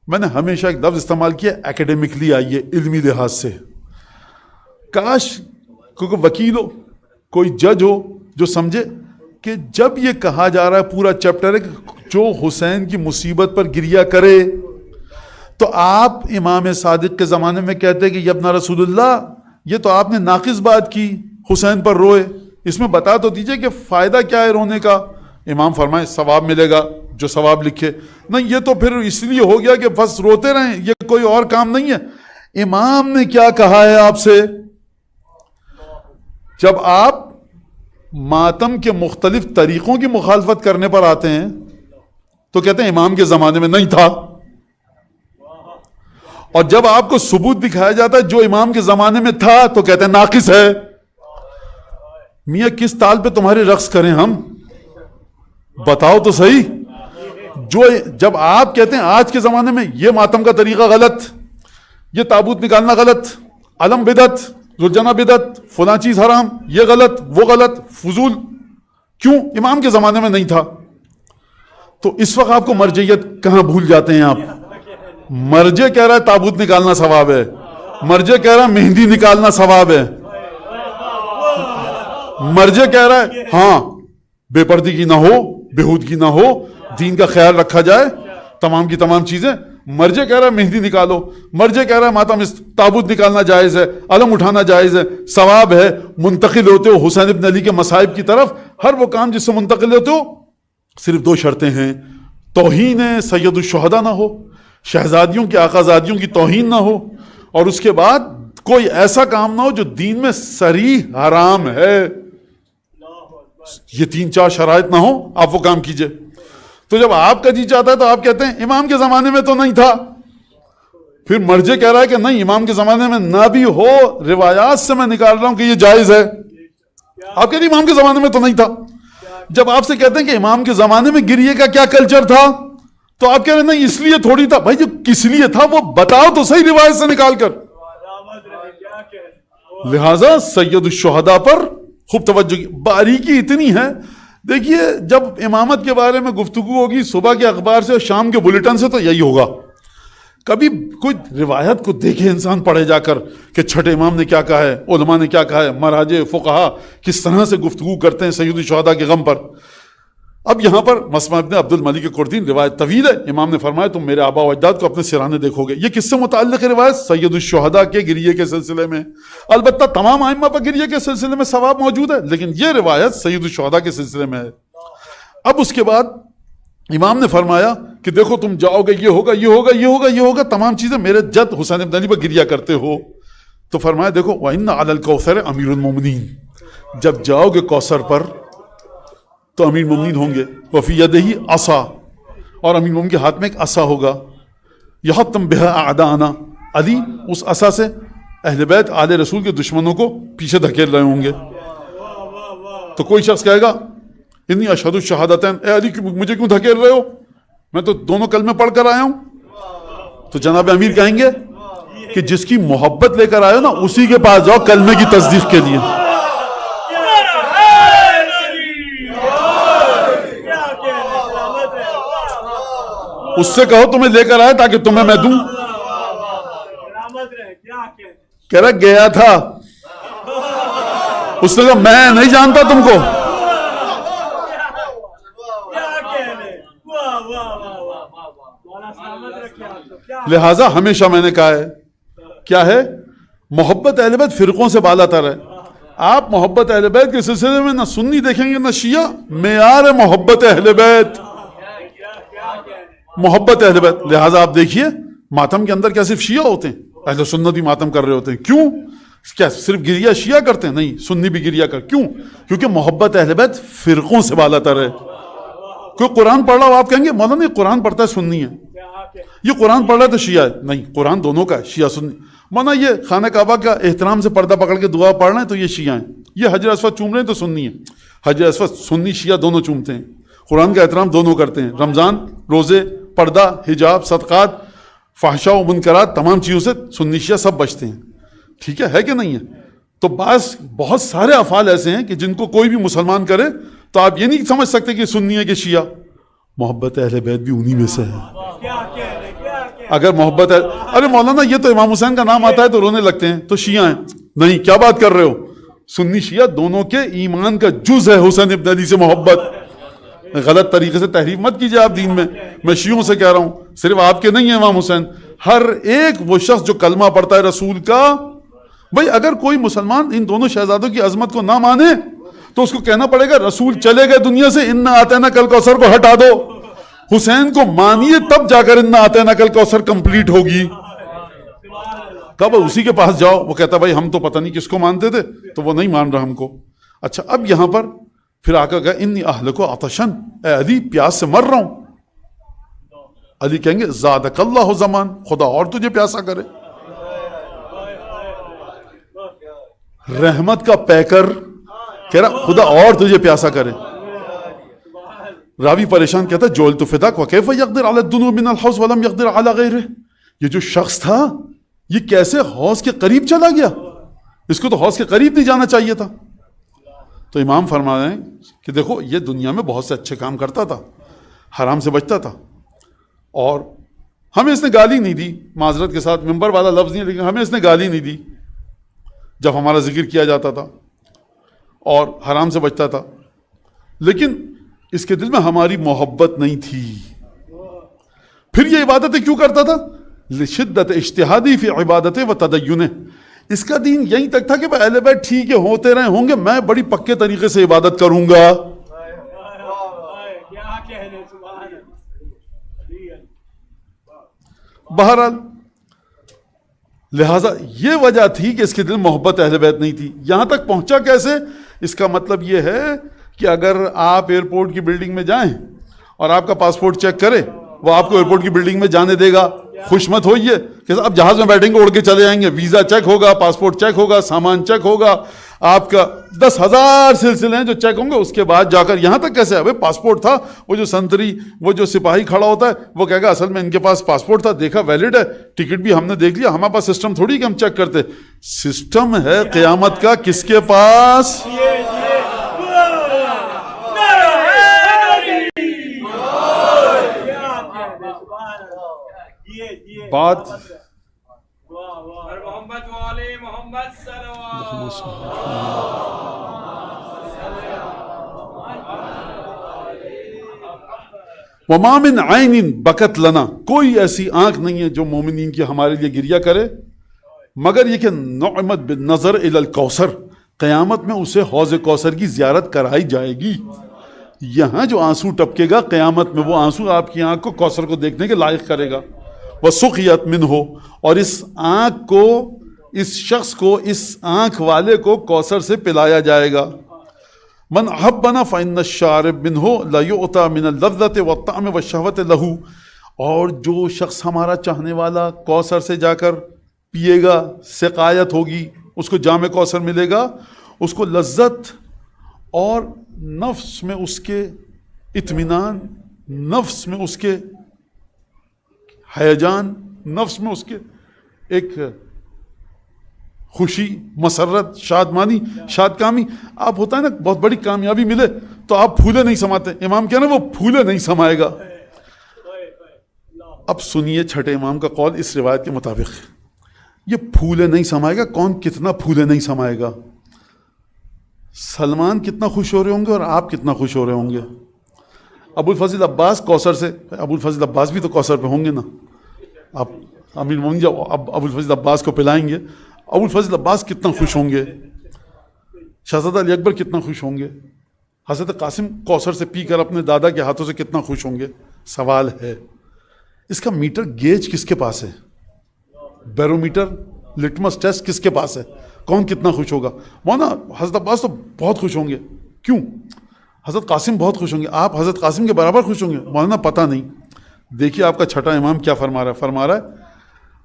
میں نے ہمیشہ ایک لفظ استعمال کیا اکیڈیمکلی آئیے علمی لحاظ سے کاش کوئی وکیل ہو, کوئی جج ہو جو سمجھے کہ جب یہ کہا جا رہا ہے پورا چیپٹر ہے کہ جو حسین کی مصیبت پر گریہ کرے, تو آپ امام صادق کے زمانے میں کہتے کہ یبن رسول اللہ, یہ تو آپ نے ناقص بات کی, حسین پر روئے, اس میں بتا تو دیجئے کہ فائدہ کیا ہے رونے کا. امام فرمائے ثواب ملے گا جو ثواب لکھے. نہیں, یہ تو پھر اس لیے ہو گیا کہ بس روتے رہیں, یہ کوئی اور کام نہیں ہے. امام نے کیا کہا ہے آپ سے؟ جب آپ ماتم کے مختلف طریقوں کی مخالفت کرنے پر آتے ہیں تو کہتے ہیں امام کے زمانے میں نہیں تھا, اور جب آپ کو ثبوت دکھایا جاتا ہے جو امام کے زمانے میں تھا تو کہتے ہیں ناقص ہے. میاں کس تال پہ تمہاری رقص کریں ہم؟ بتاؤ تو صحیح. جب آپ کہتے ہیں آج کے زمانے میں یہ ماتم کا طریقہ غلط, یہ تابوت نکالنا غلط, علم بدعت, ذوالجناح بدعت, فلاں چیز حرام, یہ غلط, وہ غلط, فضول, کیوں؟ امام کے زمانے میں نہیں تھا. تو اس وقت آپ کو مرجعیت کہاں بھول جاتے ہیں آپ؟ مرجع کہہ رہا ہے تابوت نکالنا ثواب ہے, مرجع کہہ رہا ہے مہندی نکالنا ثواب ہے, مرجع کہہ رہا ہے ہاں بے پردگی نہ ہو, بےہودگی نہ ہو, دین کا خیال رکھا جائے, تمام کی تمام چیزیں. مرجع کہہ رہا ہے مہندی نکالو, مرجع کہہ رہا ہے ماتم تابوت نکالنا جائز ہے, علم اٹھانا جائز ہے, ثواب ہے, منتقل ہوتے ہو حسین ابن علی کے مصائب کی طرف. ہر وہ کام جس سے منتقل ہوتے ہو, صرف 2 شرطیں ہیں, توہین سید الشہداء نہ ہو, شہزادیوں کی آقازادیوں کی توہین نہ ہو, اور اس کے بعد کوئی ایسا کام نہ ہو جو دین میں صریح حرام ہے. یہ 3-4 شرائط نہ ہو, آپ وہ کام کیجئے. تو جب آپ کا جی چاہتا ہے تو آپ کہتے ہیں امام کے زمانے میں تو نہیں تھا. پھر مرجع کہہ رہا ہے کہ نہیں امام کے زمانے میں نہ بھی ہو, روایات سے میں نکال رہا ہوں کہ یہ جائز ہے. آپ کہتے ہیں امام کے زمانے میں تو نہیں تھا. جب آپ سے کہتے ہیں کہ امام کے زمانے میں گریے کا کیا کلچر تھا, تو آپ کہہ رہے ہیں نہیں اس لیے تھوڑی تھا. بھائی جو کس لیے تھا وہ بتاؤ تو صحیح روایت سے نکال کر. لہذا سید الشہداء پر خوب توجہ کی. باریکی اتنی ہے, دیکھیے جب امامت کے بارے میں گفتگو ہوگی صبح کے اخبار سے اور شام کے بلیٹن سے تو یہی ہوگا. کبھی کوئی روایت کو دیکھے انسان پڑھے جا کر کہ چھٹے امام نے کیا کہا ہے, علماء نے کیا کہا ہے, مراجع فقہا کس طرح سے گفتگو کرتے ہیں سید الشہداء کے غم پر. اب یہاں پر مسمع ابن عبد الملک قردین روایت طویل ہے. امام نے فرمایا تم میرے آبا و اجداد کو اپنے سرانے دیکھو گے. یہ کس سے متعلق ہے روایت؟ سید الشہداء کے گریے کے سلسلے میں. البتہ تمام ائمہ پر گریے کے سلسلے میں ثواب موجود ہے, لیکن یہ روایت سید الشہداء کے سلسلے میں ہے. اب اس کے بعد امام نے فرمایا کہ دیکھو تم جاؤ گے, یہ ہوگا, یہ ہوگا, یہ ہوگا, یہ ہوگا, تمام چیزیں میرے جد حسین ابن علی پر گریہ کرتے ہو. تو فرمایا دیکھو وَإِنَّ عَلَى الْكَوْثَرِ أَمِيرُ الْمُؤْمِنِينَ, جب جاؤ گے کوثر پر تو امیر مومنین ہوں گے. وفی یدہ عصا, اور امیر مومن کے ہاتھ میں ایک عصا ہوگا. یحطم بہا اعداءنا, علی اس عصا سے اہل بیت آل رسول کے دشمنوں کو پیچھے دھکیل رہے ہوں گے. تو کوئی شخص کہے گا انی اشہد الشہادتین, اے علی مجھے کیوں دھکیل رہے ہو, میں تو دونوں کلمے پڑھ کر آیا ہوں. تو جناب امیر کہیں گے کہ جس کی محبت لے کر آئے ہو نا اسی کے پاس جاؤ کلمے کی تصدیق کے لیے. اس سے کہو تمہیں لے کر آئے تاکہ تمہیں میں دوں. کہہ رہا گیا تھا, اس نے کہا میں نہیں جانتا تم کو. لہذا ہمیشہ میں نے کہا ہے کیا ہے, محبت اہل بیت فرقوں سے بالا تر ہے. آپ محبت اہل بیت کے سلسلے میں نہ سنی دیکھیں گے نہ شیعہ. معیار محبت اہل بیت محبت اہل بیت. لہذا آپ دیکھیے ماتم کے اندر کیا صرف شیعہ ہوتے ہیں, اہل سنت بھی ماتم کر رہے ہوتے ہیں. کیوں؟ کیا صرف گریہ شیعہ کرتے ہیں؟ نہیں, سنی بھی گریہ کر. کیوں؟ کیونکہ محبت اہل بیت فرقوں سے بالا تر ہے. کوئی قرآن پڑھ رہا ہو آپ کہیں گے مولانا یہ قرآن پڑھتا ہے سنی ہے, یہ قرآن پڑھ رہا ہے تو شیعہ ہے. نہیں, قرآن دونوں کا ہے, شیعہ سنی. مولانا یہ خانہ کعبہ کا احترام سے پردہ پکڑ کے دعا پڑھ رہے ہیں تو یہ شیعہ ہیں, یہ حجر اسود چوم رہے ہیں تو سنی ہے. حجر اسود سنی شیعہ دونوں چومتے ہیں, قرآن کا احترام دونوں کرتے ہیں. رمضان, روزے, پردہ, حجاب, صدقات, فحشاء و منکرات, تمام چیزوں سے سنی شیعہ سب بچتے ہیں. ٹھیک ہے کہ نہیں ہے؟ تو بہت سارے افعال ایسے ہیں کہ جن کو کوئی بھی مسلمان کرے تو آپ یہ نہیں سمجھ سکتے کہ سنی ہے کہ شیعہ. محبت اہل بیت بھی انہی میں سے ہے. اگر محبت ہے, ارے مولانا یہ تو امام حسین کا نام آتا ہے تو رونے لگتے ہیں تو شیعہ ہیں. نہیں کیا بات کر رہے ہو, سنی شیعہ دونوں کے ایمان کا جز ہے حسین ابن علی سے محبت. غلط طریقے سے تحریف مت کیجیے آپ دین میں شیعوں سے کہہ رہا ہوں, صرف آپ کے نہیں ہیں امام حسین, ہر ایک وہ شخص جو کلمہ پڑھتا ہے رسول کا. بھائی اگر کوئی مسلمان ان دونوں شہزادوں کی عظمت کو نہ مانے تو اس کو کہنا پڑے گا رسول چلے گئے دنیا سے, انا آتینا کل کوثر کو ہٹا دو. حسین کو مانیے تب جا کر انا آتینا کل کوثر کمپلیٹ ہوگی. کب اسی کے پاس جاؤ, وہ کہتا بھائی ہم تو پتہ نہیں کس کو مانتے تھے, تو وہ نہیں مان رہا ہم کو. اچھا اب یہاں پر پھر آقا کہا انی اہلکو عطشن, اے علی پیاس سے مر رہا ہوں. علی کہیں گے زادک اللہ زمان, خدا اور تجھے پیاسا کرے. رحمت کا پیکر کہہ رہا خدا اور تجھے پیاسا کرے. راوی پریشان کہتا جولت فداک وکیف یقدر علی الذنوب من الحوض ولم یقدر علی غیرہ. یہ جو شخص تھا یہ کیسے حوض کے قریب چلا گیا, اس کو تو حوض کے قریب نہیں جانا چاہیے تھا. تو امام فرما رہے ہیں کہ دیکھو یہ دنیا میں بہت سے اچھے کام کرتا تھا, حرام سے بچتا تھا, اور ہمیں اس نے گالی نہیں دی, معذرت کے ساتھ ممبر والا لفظ نہیں, لیکن ہمیں اس نے گالی نہیں دی جب ہمارا ذکر کیا جاتا تھا, اور حرام سے بچتا تھا, لیکن اس کے دل میں ہماری محبت نہیں تھی. پھر یہ عبادتیں کیوں کرتا تھا؟ لشدت اجتہادی فی عبادتیں و تدینے. اس کا دین یہیں تک تھا کہ اہل بیت ٹھیک ہے ہوتے رہے ہوں گے, میں بڑی پکے طریقے سے عبادت کروں گا. بہرحال لہذا یہ وجہ تھی کہ اس کے دل محبت اہل بیت نہیں تھی. یہاں تک پہنچا کیسے؟ اس کا مطلب یہ ہے کہ اگر آپ ایئرپورٹ کی بلڈنگ میں جائیں اور آپ کا پاسپورٹ چیک کرے, وہ آپ کو ایئرپورٹ کی بلڈنگ میں جانے دے گا, خوش مت ہوئیے کہ اب جہاز میں بیٹھیں گے اڑ کے چلے جائیں گے, ویزا چیک ہوگا, پاسپورٹ چیک ہوگا, سامان چیک ہوگا, آپ کا 10,000 سلسلے ہیں جو چیک ہوں گے. اس کے بعد جا کر یہاں تک کیسے ہے؟ پاسپورٹ تھا, وہ جو سنتری وہ جو سپاہی کھڑا ہوتا ہے وہ کہے گا اصل میں ان کے پاس پاسپورٹ تھا, دیکھا ویلڈ ہے, ٹکٹ بھی ہم نے دیکھ لیا, ہمارے پاس سسٹم تھوڑی کہ ہم چیک کرتے. سسٹم ہے قیامت کا کس کے پاس؟ بات محمد والی محمد وما من عین بکت لنا, کوئی ایسی آنکھ نہیں ہے جو مومنین کی ہمارے لیے گریا کرے, مگر یہ کہ نعمت بالنظر الی الکوثر, قیامت میں اسے حوض کوثر کی زیارت کرائی جائے گی. یہاں جو آنسو ٹپکے گا قیامت میں, وہ آنسو آپ کی آنکھ کو کوثر کو دیکھنے کے لائق کرے گا. وسقیت منہ, اور اس آنکھ کو, اس شخص کو, اس آنکھ والے کو کوثر سے پلایا جائے گا. من احبنا فإن الشارب منہ لا یؤتی من اللذۃ والطعم والشہوۃ لہ, اور جو شخص ہمارا چاہنے والا کوثر سے جا کر پیے گا, سقایت ہوگی, اس کو جام کوثر ملے گا, اس کو لذت اور نفس میں اس کے اطمینان, نفس میں اس کے ہیجان, نفس میں اس کے ایک خوشی, مسرت, شادمانی, شادکامی. آپ ہوتا ہے نا بہت بڑی کامیابی ملے تو آپ پھولے نہیں سماتے, امام کہنا وہ پھولے نہیں سمائے گا. اب سنیے چھٹے امام کا قول اس روایت کے مطابق, یہ پھولے نہیں سمائے گا, کون کتنا پھولے نہیں سمائے گا؟ سلمان کتنا خوش ہو رہے ہوں گے اور آپ کتنا خوش ہو رہے ہوں گے. ابو الفضل عباس کوثر سے, ابو الفضل عباس بھی تو کوثر پہ ہوں گے نا, آپ امیر مومنین جب ابو الفضل عباس کو پلائیں گے, ابو الفضل عباس کتنا خوش ہوں گے, شہزادہ علی اکبر کتنا خوش ہوں گے, حضرت قاسم کوثر سے پی کر اپنے دادا کے ہاتھوں سے کتنا خوش ہوں گے. سوال ہے اس کا میٹر گیج کس کے پاس ہے؟ بیرومیٹر, لٹمس ٹیسٹ کس کے پاس ہے؟ کون کتنا خوش ہوگا؟ مولانا حضرت عباس تو بہت خوش ہوں گے, کیوں؟ حضرت قاسم بہت خوش ہوں گے, آپ حضرت قاسم کے برابر خوش ہوں گے؟ مولانا پتہ نہیں. دیکھیے آپ کا چھٹا امام کیا فرما رہا ہے, فرما رہا ہے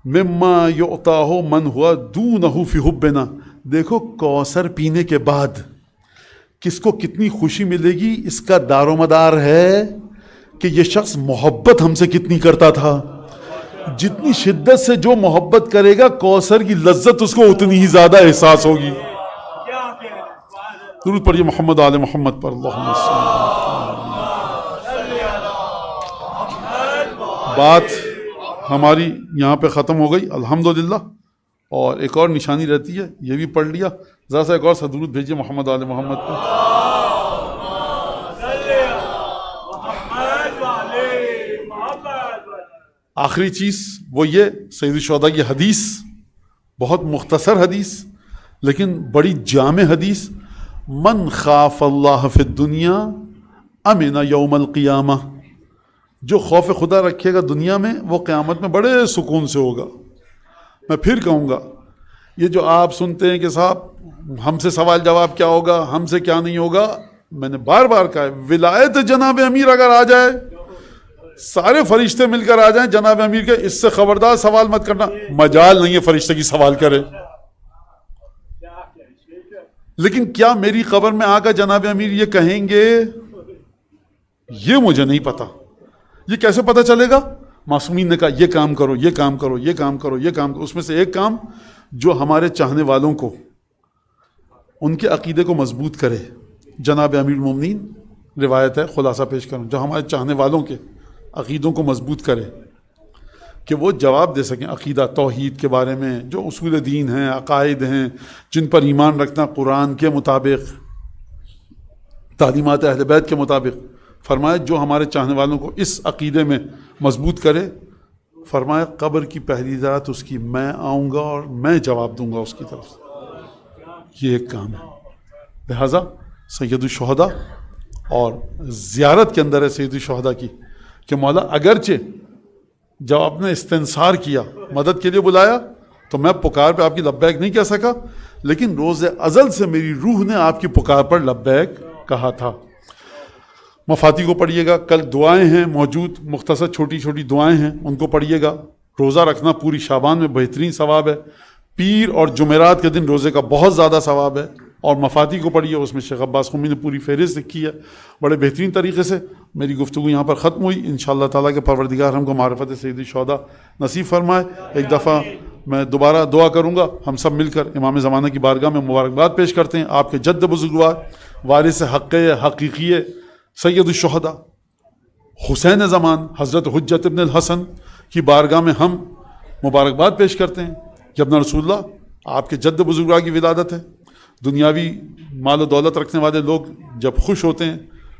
مما یعطاہ من ہوا دونہ فی حبنا. دیکھو کوثر پینے کے بعد کس کو کتنی خوشی ملے گی, اس کا دار و مدار ہے کہ یہ شخص محبت ہم سے کتنی کرتا تھا. جتنی شدت سے جو محبت کرے گا کوثر کی لذت اس کو اتنی ہی زیادہ احساس ہوگی. درود پڑھیے محمد آل محمد پر, اللہم صلی. بات ہماری یہاں پہ ختم ہو گئی الحمدللہ. اور ایک اور نشانی رہتی ہے، یہ بھی پڑھ لیا، ذرا سا ایک اور درود بھیجیے محمد آل محمد پہ۔ آخری چیز وہ یہ سید الشہداء کی حدیث، بہت مختصر حدیث لیکن بڑی جامع حدیث، من خاف اللہ فی الدنیا امن یوم القیامہ، جو خوف خدا رکھے گا دنیا میں وہ قیامت میں بڑے سکون سے ہوگا۔ میں پھر کہوں گا، یہ جو آپ سنتے ہیں کہ صاحب ہم سے سوال جواب کیا ہوگا، ہم سے کیا نہیں ہوگا، میں نے بار بار کہا ہے ولایت جناب امیر اگر آ جائے، سارے فرشتے مل کر آ جائیں جناب امیر کے، اس سے خبردار سوال مت کرنا، مجال نہیں ہے فرشتے کی سوال کرے۔ لیکن کیا میری قبر میں آ کر جناب امیر یہ کہیں گے؟ یہ مجھے نہیں پتا۔ یہ کیسے پتا چلے گا؟ معصومین نے کہا یہ کام کرو، یہ کام کرو، یہ کام کرو، یہ کام کرو۔ اس میں سے ایک کام جو ہمارے چاہنے والوں کو، ان کے عقیدے کو مضبوط کرے، جناب امیر المومنین روایت ہے، خلاصہ پیش کروں، جو ہمارے چاہنے والوں کے عقیدوں کو مضبوط کرے کہ وہ جواب دے سکیں عقیدہ توحید کے بارے میں، جو اصول دین ہیں، عقائد ہیں، جن پر ایمان رکھنا قرآن کے مطابق، تعلیمات اہل بیت کے مطابق۔ فرمائے جو ہمارے چاہنے والوں کو اس عقیدے میں مضبوط کرے، فرمائے قبر کی پہلی رات اس کی میں آؤں گا اور میں جواب دوں گا اس کی طرف سے۔ یہ ایک کام ہے۔ لہٰذا سید الشہداء اور زیارت کے اندر ہے سید الشہداء کی کہ مولا اگرچہ جب آپ نے استنصار کیا، مدد کے لیے بلایا، تو میں پکار پہ آپ کی لبیک نہیں کہہ سکا، لیکن روز ازل سے میری روح نے آپ کی پکار پر لبیک کہا تھا۔ مفاتی کو پڑھیے گا، کل دعائیں ہیں موجود، مختصر چھوٹی چھوٹی دعائیں ہیں، ان کو پڑھیے گا۔ روزہ رکھنا پوری شعبان میں بہترین ثواب ہے، پیر اور جمعرات کے دن روزے کا بہت زیادہ ثواب ہے۔ اور مفاتی کو پڑھیے، اس میں شیخ عباس قمی نے پوری فہرست لکھی ہے بڑے بہترین طریقے سے۔ میری گفتگو یہاں پر ختم ہوئی، انشاءاللہ تعالیٰ کے پروردگار ہم کو معرفت سید الشہداء نصیب فرمائے۔ ایک دفعہ میں دوبارہ دعا کروں گا، ہم سب مل کر امام زمانہ کی بارگاہ میں مبارکباد پیش کرتے ہیں آپ کے جد بزرگوار وارث حق حقیقی سید الشہداء حسین زمان حضرت حجت ابن الحسن کی بارگاہ میں ہم مبارکباد پیش کرتے ہیں کہ ابن رسول اللہ آپ کے جد بزرگوار کی ولادت ہے۔ دنیاوی مال و دولت رکھنے والے لوگ جب خوش ہوتے ہیں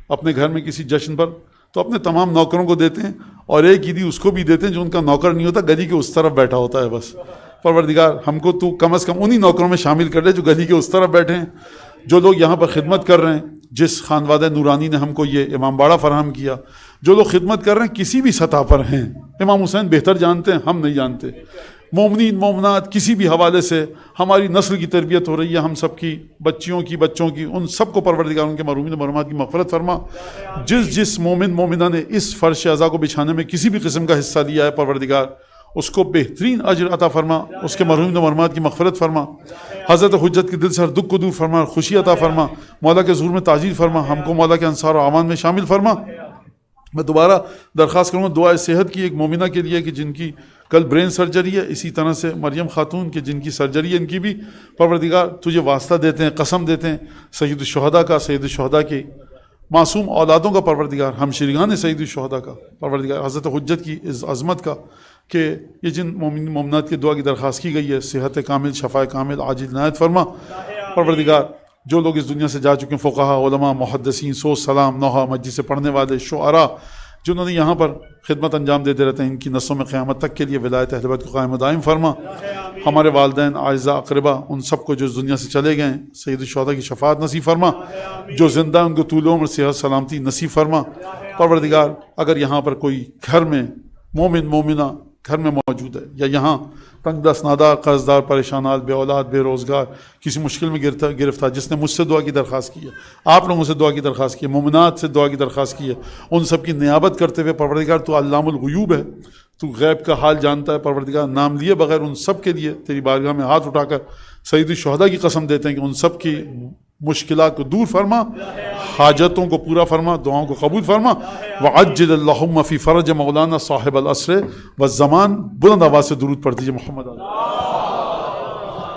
اپنے گھر میں کسی جشن پر تو اپنے تمام نوکروں کو دیتے ہیں، اور ایک عیدی اس کو بھی دیتے ہیں جو ان کا نوکر نہیں ہوتا، گلی کے اس طرف بیٹھا ہوتا ہے۔ بس پروردگار ہم کو تو کم از کم انہی نوکروں میں شامل کر لے جو گلی کے اس طرف بیٹھے ہیں۔ جو لوگ یہاں پر خدمت کر رہے ہیں، جس خانوادہ نورانی نے ہم کو یہ امام باڑہ فراہم کیا، جو لوگ خدمت کر رہے ہیں کسی بھی سطح پر ہیں، امام حسین بہتر جانتے ہیں، ہم نہیں جانتے۔ مومنین مومنات کسی بھی حوالے سے ہماری نسل کی تربیت ہو رہی ہے، ہم سب کی بچوں کی ان سب کو پروردگار ان کے مرحومین مرحومات کی مغفرت فرما۔ جس مومن مومنہ نے اس فرش عزا کو بچھانے میں کسی بھی قسم کا حصہ لیا ہے، پروردگار اس کو بہترین اجر عطا فرما، اس کے مرحومین مرحومات کی مغفرت فرما۔ حضرت حجت کے دل سے ہر دکھ کو دور فرما، خوشی عطا فرما، مولا کے ظہور میں تاجیل فرما، ہم کو مولا کے انصار و اعوان میں شامل فرما۔ میں دوبارہ درخواست کروں گا دعائے صحت کی ایک مومنہ کے لیے کہ جن کی کل برین سرجری ہے، اسی طرح سے مریم خاتون کے جن کی سرجری ہے، ان کی بھی پروردگار تجھے واسطہ دیتے ہیں، قسم دیتے ہیں سید الشہداء کا، سید الشہداء کی معصوم اولادوں کا پروردگار، ہم شیرگان سید الشہداء کا پروردگار، حضرت حجت کی اس عظمت کا کہ یہ جن مومن مومنات کی دعا کی درخواست کی گئی ہے، صحت کامل، شفا کامل عاجل عنایت فرما۔ پروردگار جو لوگ اس دنیا سے جا چکے ہیں، فقہا، علماء، محدثین، سوز سلام، نوحہ مسجد سے پڑھنے والے، شعراء جنہوں نے یہاں پر خدمت انجام دیتے رہتے ہیں، ان کی نسلوں میں قیامت تک کے لیے ولایت اہل بیت کو قائم و دائم فرما۔ ہمارے والدین، اعزاء، اقربا، ان سب کو جو اس دنیا سے چلے گئے ہیں، سید الشہداء کی شفاعت نصیب فرما۔ جو زندہ ان کو طول عمر، صحت، سلامتی نصیب فرما۔ پروردگار اگر یہاں پر کوئی گھر میں مومن مومنہ گھر میں موجود ہے، یا یہاں تنگ دست، نادار، قرض دار، پریشانات، بے اولاد، بے روزگار، کسی مشکل میں گرفتار، جس نے مجھ سے دعا کی درخواست کی ہے، آپ لوگوں سے دعا کی درخواست کی ہے، مومنات سے دعا کی درخواست کی ہے، ان سب کی نیابت کرتے ہوئے پروردگار تو علام الغیوب ہے، تو غیب کا حال جانتا ہے، پروردگار نام لیے بغیر ان سب کے لیے تیری بارگاہ میں ہاتھ اٹھا کر سید الشہداء کی قسم دیتے ہیں کہ ان سب کی مشکلات کو دور فرما، حاجتوں کو پورا فرما، دعاؤں کو قبول فرما۔ وعجل اللہم فی فرج مولانا صاحب العصر والزمان۔ بلند آواز سے درود پڑھ دیجیے محمد علیہ۔